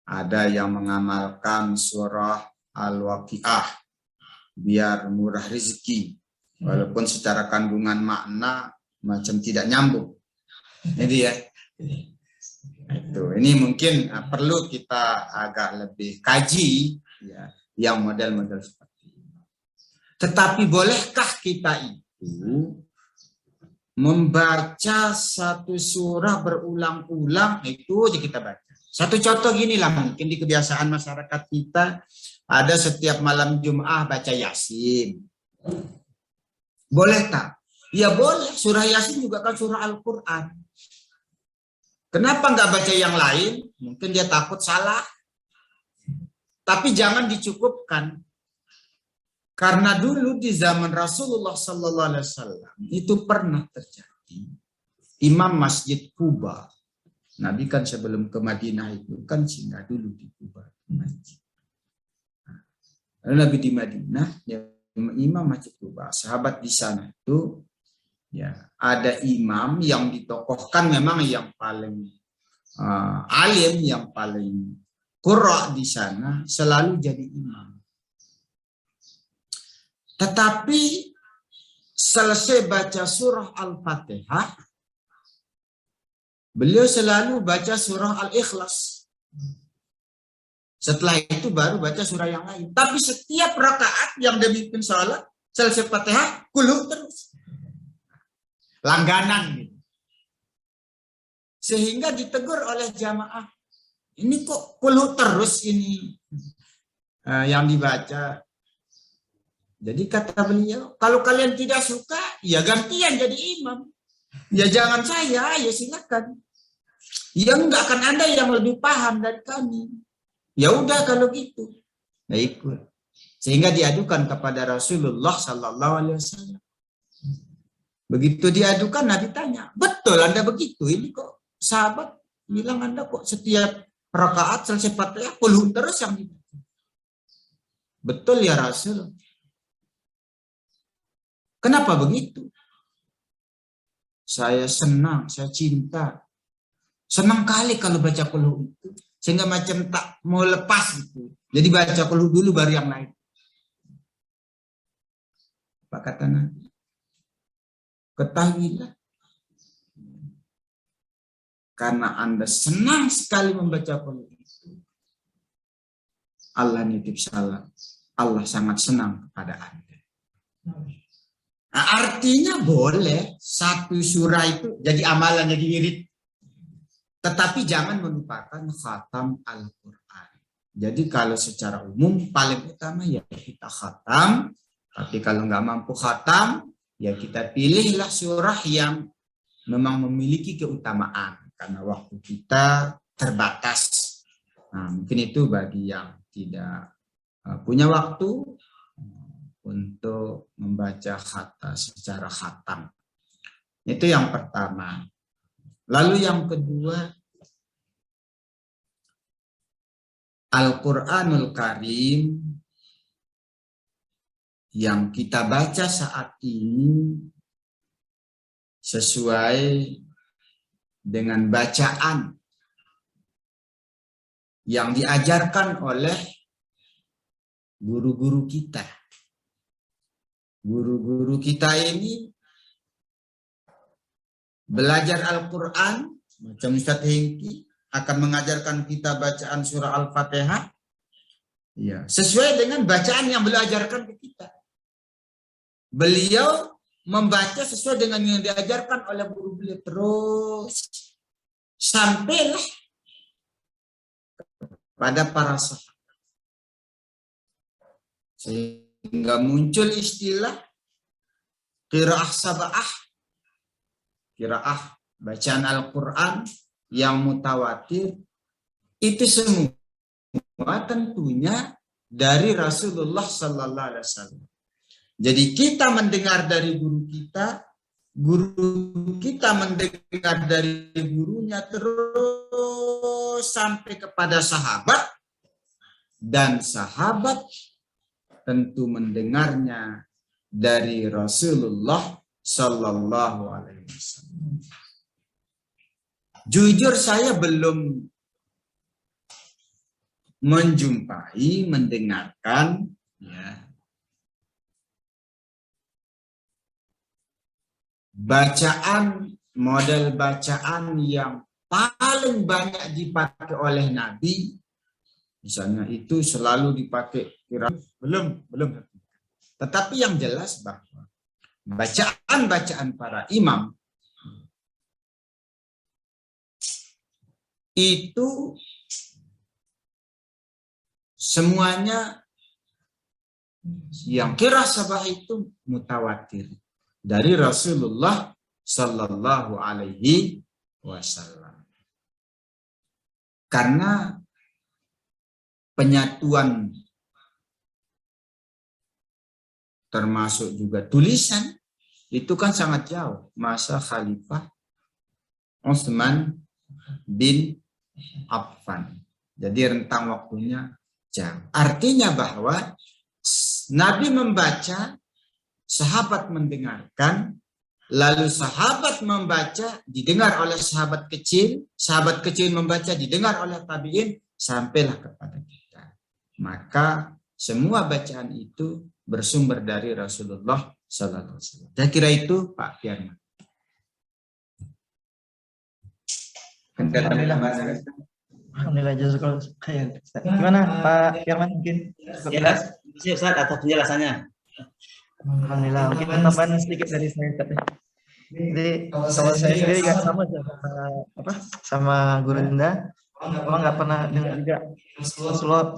Ada yang mengamalkan surah Al-Waqiah biar murah rezeki. Walaupun secara kandungan makna macam tidak nyambung. Jadi ya, itu. Ini mungkin perlu kita agak lebih kaji ya, yang model-model seperti ini. Tetapi bolehkah kita itu membaca satu surah berulang-ulang? Itu aja kita baca. Satu contoh gini lah, mungkin di kebiasaan masyarakat kita ada setiap malam Jum'ah baca Yasin. Boleh tak? Ya boleh, surah Yasin juga kan surah Al-Quran. Kenapa nggak baca yang lain? Mungkin dia takut salah. Tapi jangan dicukupkan. Karena dulu di zaman Rasulullah SAW itu pernah terjadi. Imam Masjid Kuba. Nabi kan sebelum ke Madinah itu kan singgah dulu di Kuba. Lalu Nabi di Madinah, ya, Imam Masjid Kuba, sahabat di sana itu, ya, ada imam yang ditokohkan memang yang paling alim, yang paling qurra di sana, selalu jadi imam. Tetapi selesai baca surah Al-Fatihah, beliau selalu baca surah Al-Ikhlas. Setelah itu baru baca surah yang lain. Tapi setiap rakaat yang dia pimpin sholat, selesai Fatihah, kulhu terus. Langganan. Gitu. Sehingga ditegur oleh jamaah. Ini kok kulhu terus ini yang dibaca. Jadi kata beliau, kalau kalian tidak suka, ya gantian jadi imam. Ya jangan saya, ya silakan. Ya enggak akan ada yang lebih paham dari kami. Ya udah kalau gitu, ya ikut. Sehingga diadukan kepada Rasulullah Sallallahu Alaihi Wasallam. Begitu diadukan, Nabi tanya, betul Anda begitu? Ini kok sahabat bilang Anda kok setiap rakaat selesai Fatihah kulhu terus yang dibaca. Betul ya Rasul. Kenapa begitu? Saya senang, saya cinta. Senang kali kalau baca kulhu itu. Sehingga macam tak mau lepas gitu. Jadi baca kulhu dulu baru yang lain. Apa kata Nabi? Ketahuilah. Karena Anda senang sekali membaca kulhu itu. Allah nitip salam. Allah sangat senang kepada Anda. Nah, artinya boleh satu surah itu jadi amalan, jadi wirid. Tetapi jangan melupakan khatam Al-Quran. Jadi kalau secara umum paling utama ya kita khatam. Tapi kalau nggak mampu khatam, ya kita pilihlah surah yang memang memiliki keutamaan. Karena waktu kita terbatas. Nah, mungkin itu bagi yang tidak punya waktu untuk membaca khatam secara khatam. Itu yang pertama. Lalu yang kedua, Al-Quranul Karim yang kita baca saat ini sesuai dengan bacaan yang diajarkan oleh guru-guru kita. Guru-guru kita ini belajar Al-Quran, macam Ustaz Hengki akan mengajarkan kita bacaan surah Al-Fatihah, ya, sesuai dengan bacaan yang beliau ajarkan ke kita. Beliau membaca sesuai dengan yang diajarkan oleh guru beliau terus sampailah pada para sahabat. Sehingga muncul istilah qiraah sab'ah, qiraah bacaan Al-Quran yang mutawatir, itu semua tentunya dari Rasulullah Sallallahu Alaihi Wasallam. Jadi kita mendengar dari guru kita mendengar dari gurunya terus sampai kepada sahabat, dan sahabat tentu mendengarnya dari Rasulullah Sallallahu Alaihi Wasallam. Jujur saya belum menjumpai, mendengarkan ya, bacaan, model bacaan yang paling banyak dipakai oleh Nabi. Misalnya itu selalu dipakai belum. Tetapi yang jelas bahwa bacaan-bacaan para imam itu semuanya yang qiraah sabah itu mutawatir dari Rasulullah Sallallahu Alaihi Wasallam. Karena penyatuan termasuk juga tulisan itu kan sangat jauh masa Khalifah Utsman bin Affan. Jadi rentang waktunya jauh. Artinya bahwa Nabi membaca, sahabat mendengarkan, lalu sahabat membaca, didengar oleh sahabat kecil membaca, didengar oleh tabi'in, sampailah kepada kita. Maka semua bacaan itu bersumber dari Rasulullah SAW. Saya kira itu Pak Firman. Alhamdulillah. Alhamdulillah, jazakallah khair. Gimana Pak Firman, mungkin cukup Ya, jelas? terima kasih Ustaz atas penjelasannya. Alhamdulillah, mungkin tambahan sedikit dari saya Ustaz. Jadi kalau saya sendiri juga sama sama Guru Nda, memang nggak pernah dengar juga Rasulullah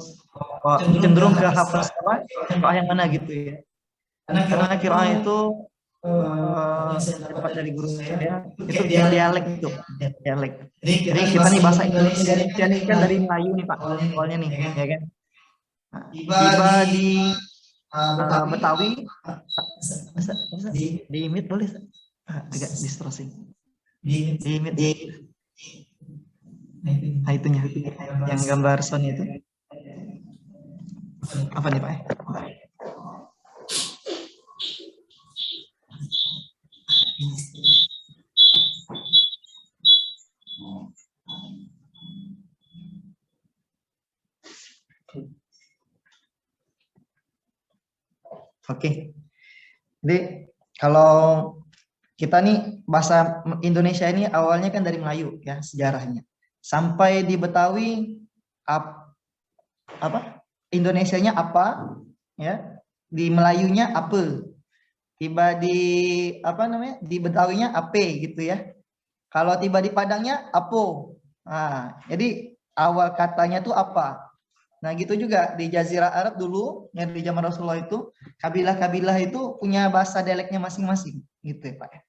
cenderung ke hafaz qiraah yang mana gitu ya. Karena qiraah itu dapat dari guru saya itu dialek itu, dialek. Jadi kita nih bahasa Indonesia ini kan dari Melayu nih Pak, awalnya nih, ya kan. Nah, tiba di Betawi, di mute boleh? Agak distorsi. Di mute. Nah, itunya yang gambar sound itu. Apa nih Pak? Oke. Jadi kalau kita nih bahasa Indonesia ini awalnya kan dari Melayu ya sejarahnya. Sampai di Betawi Indonesianya apa ya? Di Melayunya apa? Tiba di di Betawinya ape gitu ya. Kalau tiba di Padangnya apo. Nah, jadi awal katanya tuh apa? Nah, gitu juga di Jazirah Arab dulu, ya di zaman Rasulullah itu, kabilah-kabilah itu punya bahasa dialeknya masing-masing, gitu ya Pak.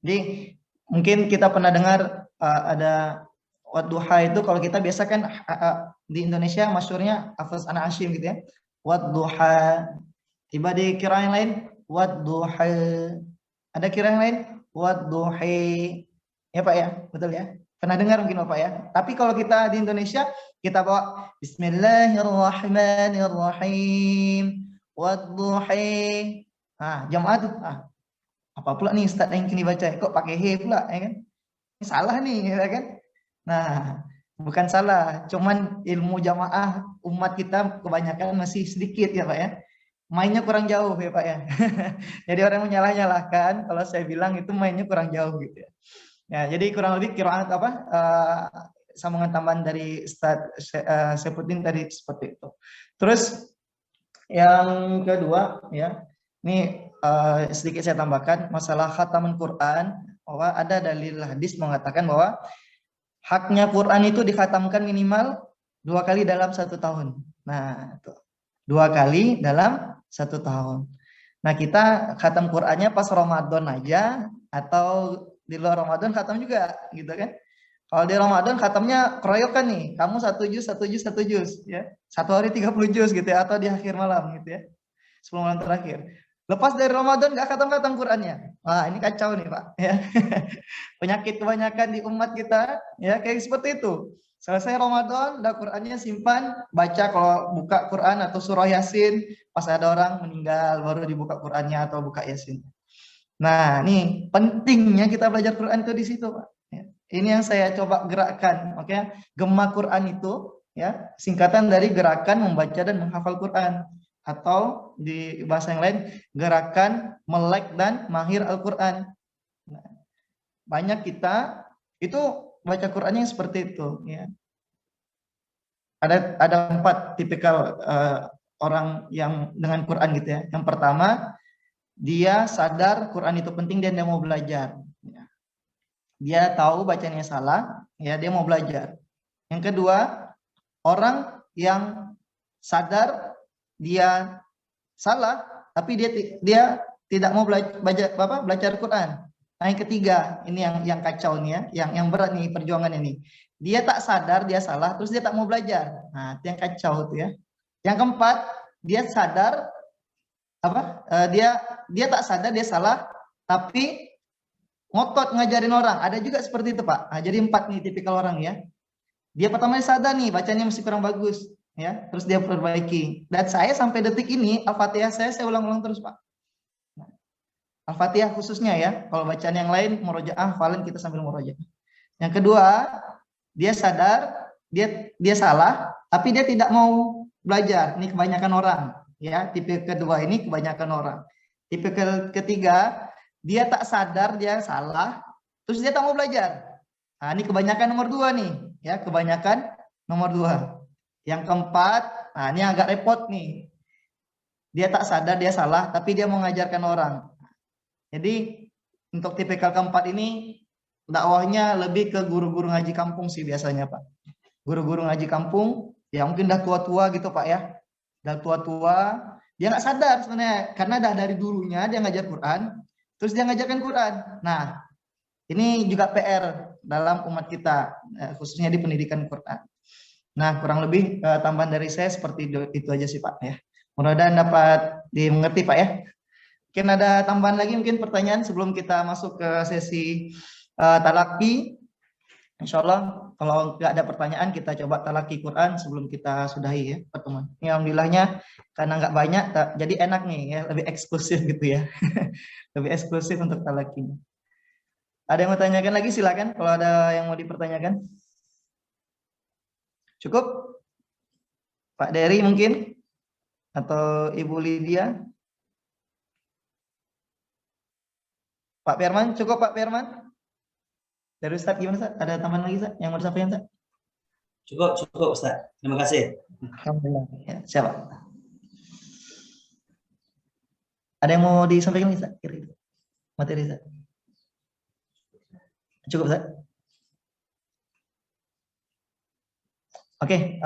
Jadi mungkin kita pernah dengar ada wadduha itu, kalau kita biasa kan di Indonesia masyhurnya hafaz anak Hashim gitu ya. Wadduha. Tiba di kira yang lain, wadduha. Ada kira yang lain, wadduhi. Ya Pak ya, betul ya. Pernah dengar mungkin Bapak ya. Tapi kalau kita di Indonesia, kita bawa Bismillahirrahmanirrahim. Wadduhi. Nah, jamaah tuh. Apa pula nih Ustaz yang kini baca? Kok pakai he pula, ya kan? Ini salah nih, ya kan? Nah, bukan salah. Cuman ilmu jamaah umat kita kebanyakan masih sedikit ya Pak ya. Mainnya kurang jauh ya Pak ya. Jadi orang menyalah-nyalahkan kalau saya bilang itu mainnya kurang jauh gitu ya. Ya, jadi kurang lebih qiraat sambungan tambahan dari Ustaz Saifuddin tadi seperti itu. Terus yang kedua ya, ini sedikit saya tambahkan masalah khataman Quran, bahwa ada dalil hadis mengatakan bahwa haknya Quran itu dikhatamkan minimal 2 kali dalam 1 tahun. Nah, itu 2 kali dalam 1 tahun. Nah, kita khatam Qurannya pas Ramadan aja atau di luar Ramadan khatam juga gitu kan. Kalau di Ramadan khatamnya keroyokan nih, kamu 1 juz ya. 1 hari 30 juz gitu ya, atau di akhir malam gitu ya. 10 malam terakhir. Lepas dari Ramadan nggak khatam Qurannya. Wah, ini kacau nih Pak ya. Penyakit kebanyakan di umat kita ya kayak seperti itu. Selesai Ramadan, udah Qurannya simpan, baca kalau buka Quran atau surah Yasin, pas ada orang meninggal baru dibuka Qurannya atau buka Yasin. Nah, nih pentingnya kita belajar Quran itu di situ, Pak. Ini yang saya coba gerakkan, oke? Gema Quran itu, ya, singkatan dari gerakan membaca dan menghafal Quran, atau di bahasa yang lain gerakan melek dan mahir Al-Quran. Nah, banyak kita itu baca Qurannya yang seperti itu, ya. Ada 4 tipikal orang yang dengan Quran gitu ya. Yang pertama, dia sadar Quran itu penting dan dia mau belajar. Dia tahu bacanya salah, ya dia mau belajar. Yang kedua, orang yang sadar dia salah, tapi dia tidak mau belajar Quran. Nah, yang ketiga, ini yang kacau nih ya, yang berat nih perjuangan ini. Dia tak sadar dia salah, terus dia tak mau belajar. Nah, itu yang kacau tuh ya. Yang keempat, dia sadar dia tak sadar dia salah, tapi ngotot ngajarin orang. Ada juga seperti itu Pak. Nah, jadi 4 nih tipikal orang ya. Dia pertama sadar nih bacanya masih kurang bagus ya, terus dia perbaiki. Dan saya sampai detik ini Al-Fatihah saya ulang-ulang terus Pak. Al-Fatihah khususnya ya. Kalau bacaan yang lain murojaah, hafalin kita sambil murojaah. Yang kedua, dia sadar dia salah, tapi dia tidak mau belajar. Ini kebanyakan orang. Ya, tipe kedua ini kebanyakan orang. Tipe ketiga, dia tak sadar dia salah, terus dia tak mau belajar. Nah, ini kebanyakan nomor 2 nih, ya, kebanyakan nomor 2. Yang keempat, nah ini agak repot nih. Dia tak sadar dia salah, tapi dia mau mengajarkan orang. Jadi untuk tipikal keempat ini dakwahnya lebih ke guru-guru ngaji kampung sih biasanya, Pak. Guru-guru ngaji kampung, ya mungkin udah tua-tua gitu, Pak ya. Udah tua-tua, dia nggak sadar sebenarnya, karena dah dari dulunya dia ngajar Quran, terus dia ngajarkan Quran. Nah, ini juga PR dalam umat kita, khususnya di pendidikan Quran. Nah, kurang lebih tambahan dari saya seperti itu aja sih Pak ya. Mudah-mudahan dapat dimengerti Pak ya. Mungkin ada tambahan lagi mungkin pertanyaan sebelum kita masuk ke sesi talaki. Insya Allah kalau nggak ada pertanyaan kita coba talaki Quran sebelum kita sudahi ya pertemuan. Ini alhamdulillahnya karena nggak banyak jadi enak nih ya, lebih eksklusif gitu ya. Lebih eksklusif untuk talakinya. Ada yang mau tanyakan lagi silakan kalau ada yang mau dipertanyakan. Cukup? Pak Dery mungkin? Atau Ibu Lydia? Pak Firman, cukup Pak Firman? Dari Ustaz gimana Ustaz? Ada tambahan lagi Ustaz yang mau disampaikan Ustaz? Cukup Ustaz. Terima kasih. Alhamdulillah. Ya, siapa? Ada yang mau disampaikan Ustaz? Materi Ustaz? Cukup Ustaz? Oke,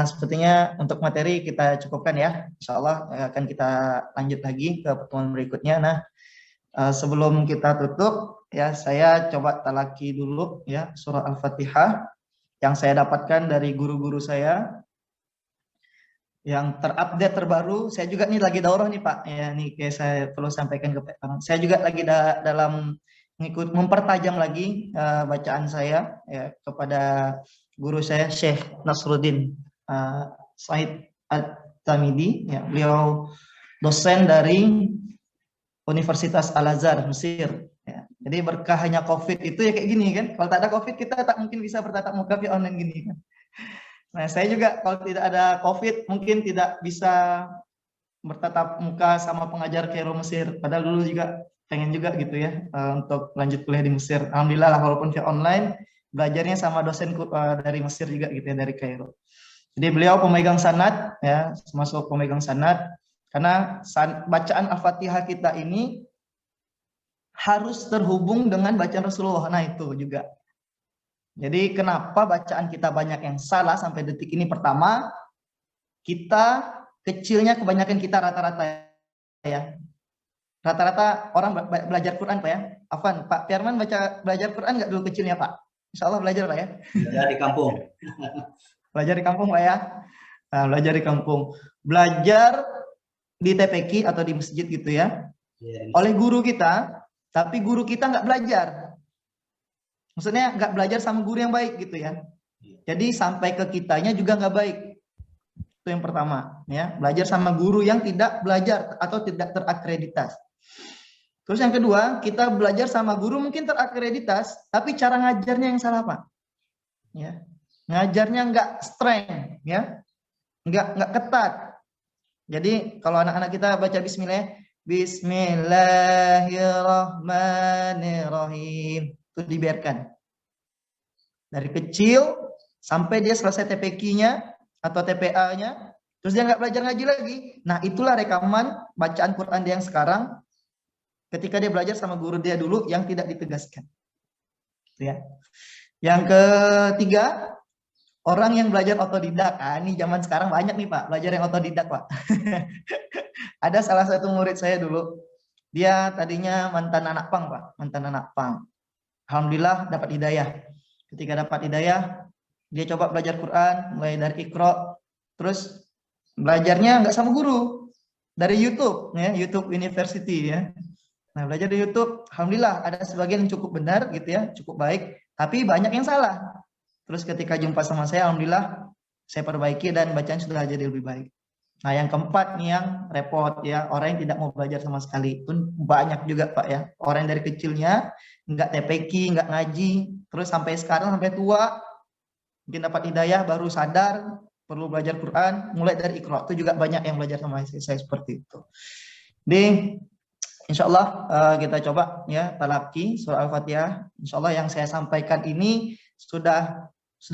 sepertinya untuk materi kita cukupkan ya. Insya Allah akan kita lanjut lagi ke pertemuan berikutnya. Nah, sebelum kita tutup, ya saya coba talaki dulu ya surah Al-Fatihah yang saya dapatkan dari guru-guru saya yang terupdate terbaru. Saya juga nih lagi daurah nih Pak. Ya, nih kayak saya perlu sampaikan ke Pak. Saya juga lagi dalam mempertajam lagi bacaan saya ya, kepada guru saya Syekh Nasruddin Said At-Tamidi ya, beliau dosen dari Universitas Al-Azhar Mesir ya. Jadi berkahnya Covid itu ya kayak gini kan, kalau tak ada Covid kita tak mungkin bisa bertatap muka via online gini kan. Nah saya juga kalau tidak ada Covid mungkin tidak bisa bertatap muka sama pengajar Kairo Mesir, padahal dulu juga pengen juga gitu ya untuk lanjut kuliah di Mesir. Alhamdulillah lah walaupun via online belajarnya sama dosen dari Mesir juga gitu ya, dari Kairo. Jadi beliau pemegang sanad ya, termasuk pemegang sanad karena bacaan Al-Fatihah kita ini harus terhubung dengan bacaan Rasulullah. Nah itu juga. Jadi kenapa bacaan kita banyak yang salah sampai detik ini? Pertama, kita kecilnya kebanyakan kita rata-rata ya. Rata-rata orang belajar Quran Pak ya. Afwan, Pak Firman belajar Quran nggak dulu kecilnya Pak? Insya Allah belajar Pak ya. Belajar di kampung. Belajar di kampung Pak ya. Nah, belajar di kampung. Belajar di TPQ atau di masjid gitu ya. Oleh guru kita, tapi guru kita nggak belajar. Maksudnya nggak belajar sama guru yang baik gitu ya. Jadi sampai ke kitanya juga nggak baik. Itu yang pertama ya, belajar sama guru yang tidak belajar atau tidak terakreditas. Terus yang kedua, kita belajar sama guru mungkin terakreditas, tapi cara ngajarnya yang salah Pak. Ya, ngajarnya nggak strength, ya, nggak ketat. Jadi kalau anak-anak kita baca Bismillah, Bismillahirrahmanirrahim, itu dibiarkan dari kecil sampai dia selesai TPQ-nya atau TPA-nya, terus dia nggak belajar ngaji lagi. Nah itulah rekaman bacaan Quran dia yang sekarang. Ketika dia belajar sama guru dia dulu yang tidak ditegaskan. Ya. Yang ketiga, orang yang belajar otodidak. Nah, ini zaman sekarang banyak nih Pak, belajar yang otodidak Pak. Ada salah satu murid saya dulu, dia tadinya mantan anak pang Pak, mantan anak pang. Alhamdulillah dapat hidayah. Ketika dapat hidayah, dia coba belajar Quran, mulai dari Iqra, terus belajarnya nggak sama guru, dari YouTube, ya, YouTube University ya. Nah, belajar di YouTube, alhamdulillah ada sebagian yang cukup benar gitu ya, cukup baik, tapi banyak yang salah. Terus ketika jumpa sama saya, alhamdulillah saya perbaiki dan bacaan sudah jadi lebih baik. Nah, yang keempat nih yang repot ya, orang yang tidak mau belajar sama sekali. Pun banyak juga Pak ya, orang yang dari kecilnya nggak TPQ, nggak ngaji, terus sampai sekarang sampai tua mungkin dapat hidayah baru sadar perlu belajar Quran, mulai dari Iqra. Itu juga banyak yang belajar sama saya seperti itu. Jadi insya Allah kita coba ya talaki surah Al-Fatihah. Insya Allah yang saya sampaikan ini sudah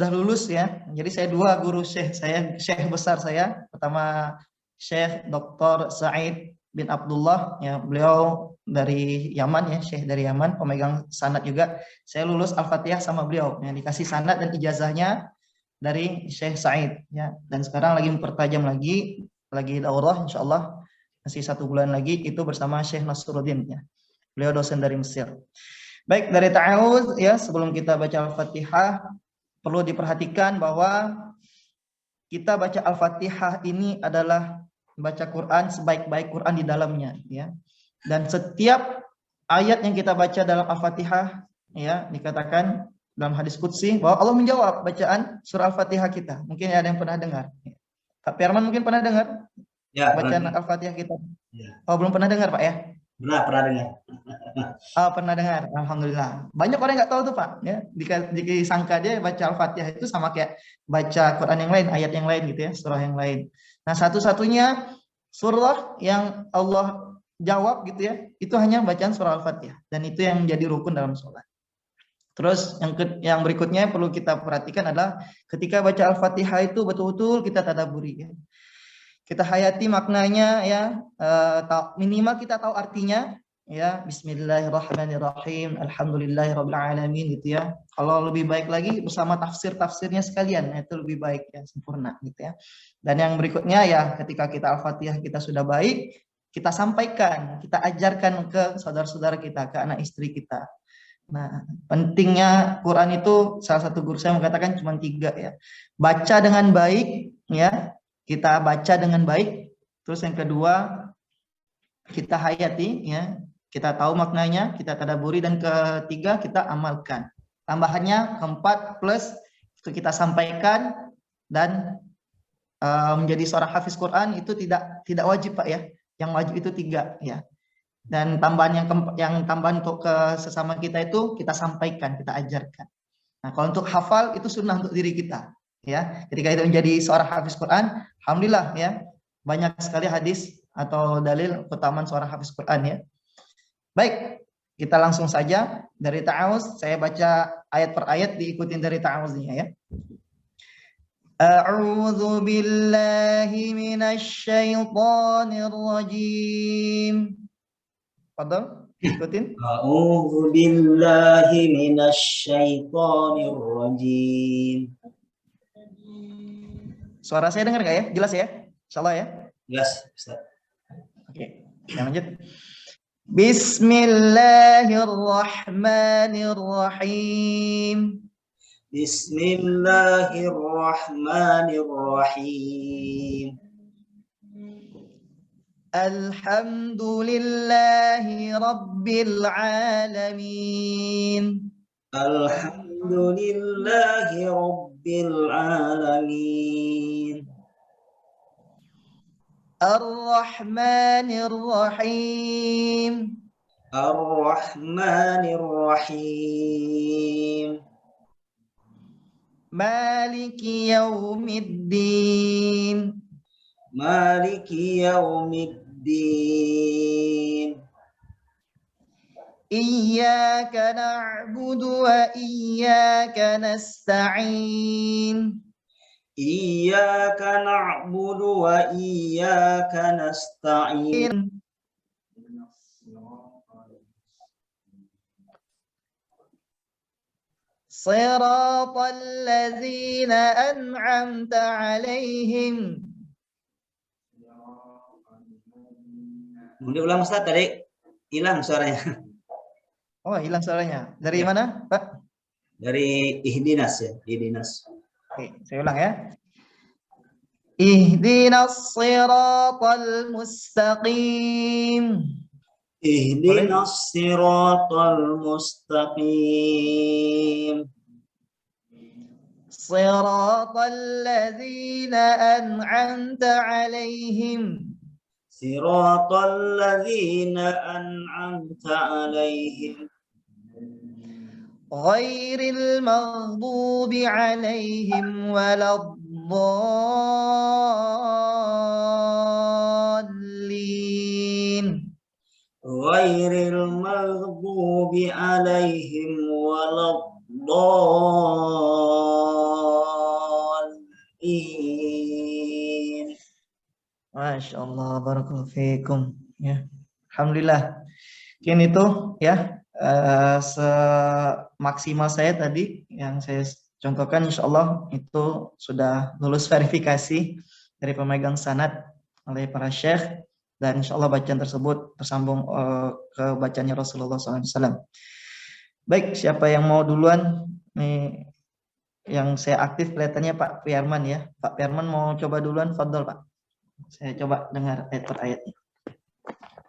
lulus ya. Jadi saya dua guru syekh besar saya. Pertama Syekh Dr. Said bin Abdullah ya, beliau dari Yaman ya, syekh dari Yaman, pemegang sanad juga. Saya lulus Al-Fatihah sama beliau yang dikasih sanad dan ijazahnya dari Syekh Said ya. Dan sekarang lagi mempertajam lagi daurah insya Allah masih 1 bulan lagi itu bersama Syekh Nasruddin ya. Beliau dosen dari Mesir. Baik, dari ta'awudz ya, sebelum kita baca Al-Fatihah perlu diperhatikan bahwa kita baca Al-Fatihah ini adalah baca Quran sebaik-baik Quran di dalamnya ya. Dan setiap ayat yang kita baca dalam Al-Fatihah ya, dikatakan dalam hadis qudsi bahwa Allah menjawab bacaan surah Al-Fatihah kita. Mungkin ada yang pernah dengar. Pak Firman mungkin pernah dengar? Ya, bacaan Al-Fatihah kita. Ya. Oh, belum pernah dengar, Pak ya? Pernah dengar. Oh, pernah dengar. Alhamdulillah. Banyak orang nggak tahu tuh, Pak. Ya, disangka dia baca Al-Fatihah itu sama kayak baca Quran yang lain, ayat yang lain gitu ya, surah yang lain. Nah, satu-satunya surah yang Allah jawab gitu ya, itu hanya bacaan surah Al-Fatihah, dan itu yang menjadi rukun dalam sholat. Terus yang berikutnya perlu kita perhatikan adalah ketika baca Al-Fatihah itu betul-betul kita tadabburi ya. Kita hayati maknanya ya, minimal kita tahu artinya ya, bismillahirrahmanirrahim, alhamdulillahirabbil alamin gitu ya. Kalau lebih baik lagi bersama tafsirnya sekalian, itu lebih baik ya, sempurna gitu ya. Dan yang berikutnya ya, ketika kita Al-Fatihah kita sudah baik, kita sampaikan, kita ajarkan ke saudara-saudara kita, ke anak istri kita. Nah, pentingnya Quran itu salah satu guru saya mengatakan cuma 3 ya. Baca dengan baik ya, kita baca dengan baik. Terus yang kedua, kita hayati ya, kita tahu maknanya, kita tadabburi, dan ketiga kita amalkan. Tambahannya keempat plus itu kita sampaikan, dan menjadi seorang hafiz Quran itu tidak wajib Pak ya. Yang wajib itu 3 ya. Dan tambahan yang tambahan untuk ke sesama kita itu kita sampaikan, kita ajarkan. Nah, kalau untuk hafal itu sunnah untuk diri kita ya. Ketika itu menjadi seorang hafiz Quran, alhamdulillah ya, banyak sekali hadis atau dalil keutamaan seorang hafiz Quran ya. Baik, kita langsung saja dari ta'awudz. Saya baca ayat per ayat, diikutin dari ta'awudznya ya. A'udzu billahi minasy syaithanir rajim. Fadhal, ikutin. A'udzu billahi minasy syaithanir rajim. Suara saya dengar nggak ya? Jelas ya? Insyaallah ya? Jelas, Ustaz. Oke, kita lanjut. Bismillahirrahmanirrahim. Bismillahirrahmanirrahim. Alhamdulillahi rabbil alamin. Alhamdulillahi rabbil alamin. Ar-Rahmanir Rahim. Ar-Rahmanir Rahim. Maliki yaumiddin. Maliki yaumiddin. Iyyaka na'budu wa iyyaka nasta'in. Iyyaka na'budu wa iyyaka nasta'in. Shiratal ladzina an'amta 'alaihim. Boleh ulang Ustaz, tadi hilang suaranya. Oh, hilang suaranya. Dari mana, Pak? Dari ihdinas ya, ihdinas. Oke, saya ulang ya. Ihdinas siratal mustaqim. Ihdinas siratal mustaqim. Siratal ladzina an'amta 'alaihim. Siratal ladzina an'amta alaihim. Ghairil maghdubi 'alaihim waladdallin. ghairil maghdubi alaihim waladdallin. Masya Allah, barakallahu fiikum. Ya, alhamdulillah. Mungkin itu ya semaksimal saya tadi yang saya contohkan, insya Allah itu sudah lulus verifikasi dari pemegang sanad oleh para syekh, dan insya Allah bacaan tersebut tersambung ke bacaannya Rasulullah SAW. Baik, siapa yang mau duluan? Nih, yang saya aktif kelihatannya Pak Firman ya. Pak Firman mau coba duluan, fadhol Pak. Saya coba dengar ayat per ayatnya.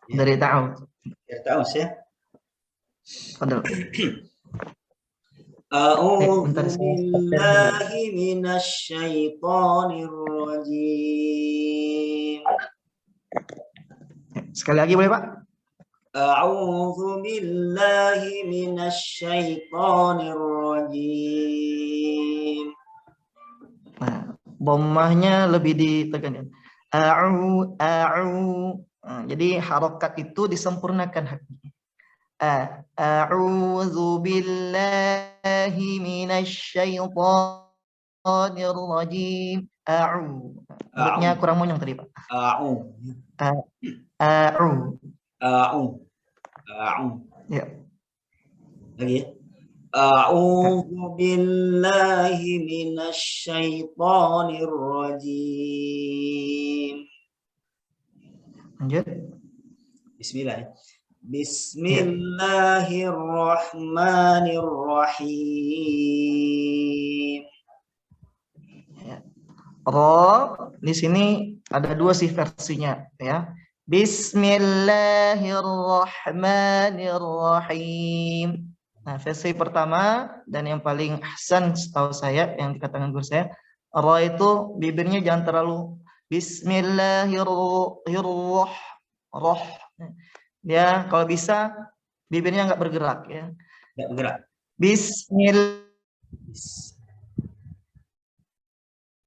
Dari Ta'awudz. Ya, Ta'awudz ya. Fadhol. A'udzu billahi minasyaitonir rajim. Sekali lagi boleh Pak? A'udzu billahi minasyaitonir rajim. Nah, bommahnya lebih ditekankan. Jadi harokat itu disempurnakan haknya. A'udzu billahi minasyaitonir rajim. Mulutnya kurang monyong tadi Pak. Ya. Lagi. A'udzu billahi minasyaitonir rajim. Lanjut. Bismillah. Bismillahirrahmanirrahim. Ya. Ro di sini ada dua sih versinya ya. Bismillahirrahmanirrahim. Nah, versi pertama dan yang paling ahsan setahu saya yang dikatakan guru saya, ro itu bibirnya jangan terlalu Bismillahirrahmanirrahim. Ya, kalau bisa bibirnya nggak bergerak ya. Nggak bergerak. Bismillah.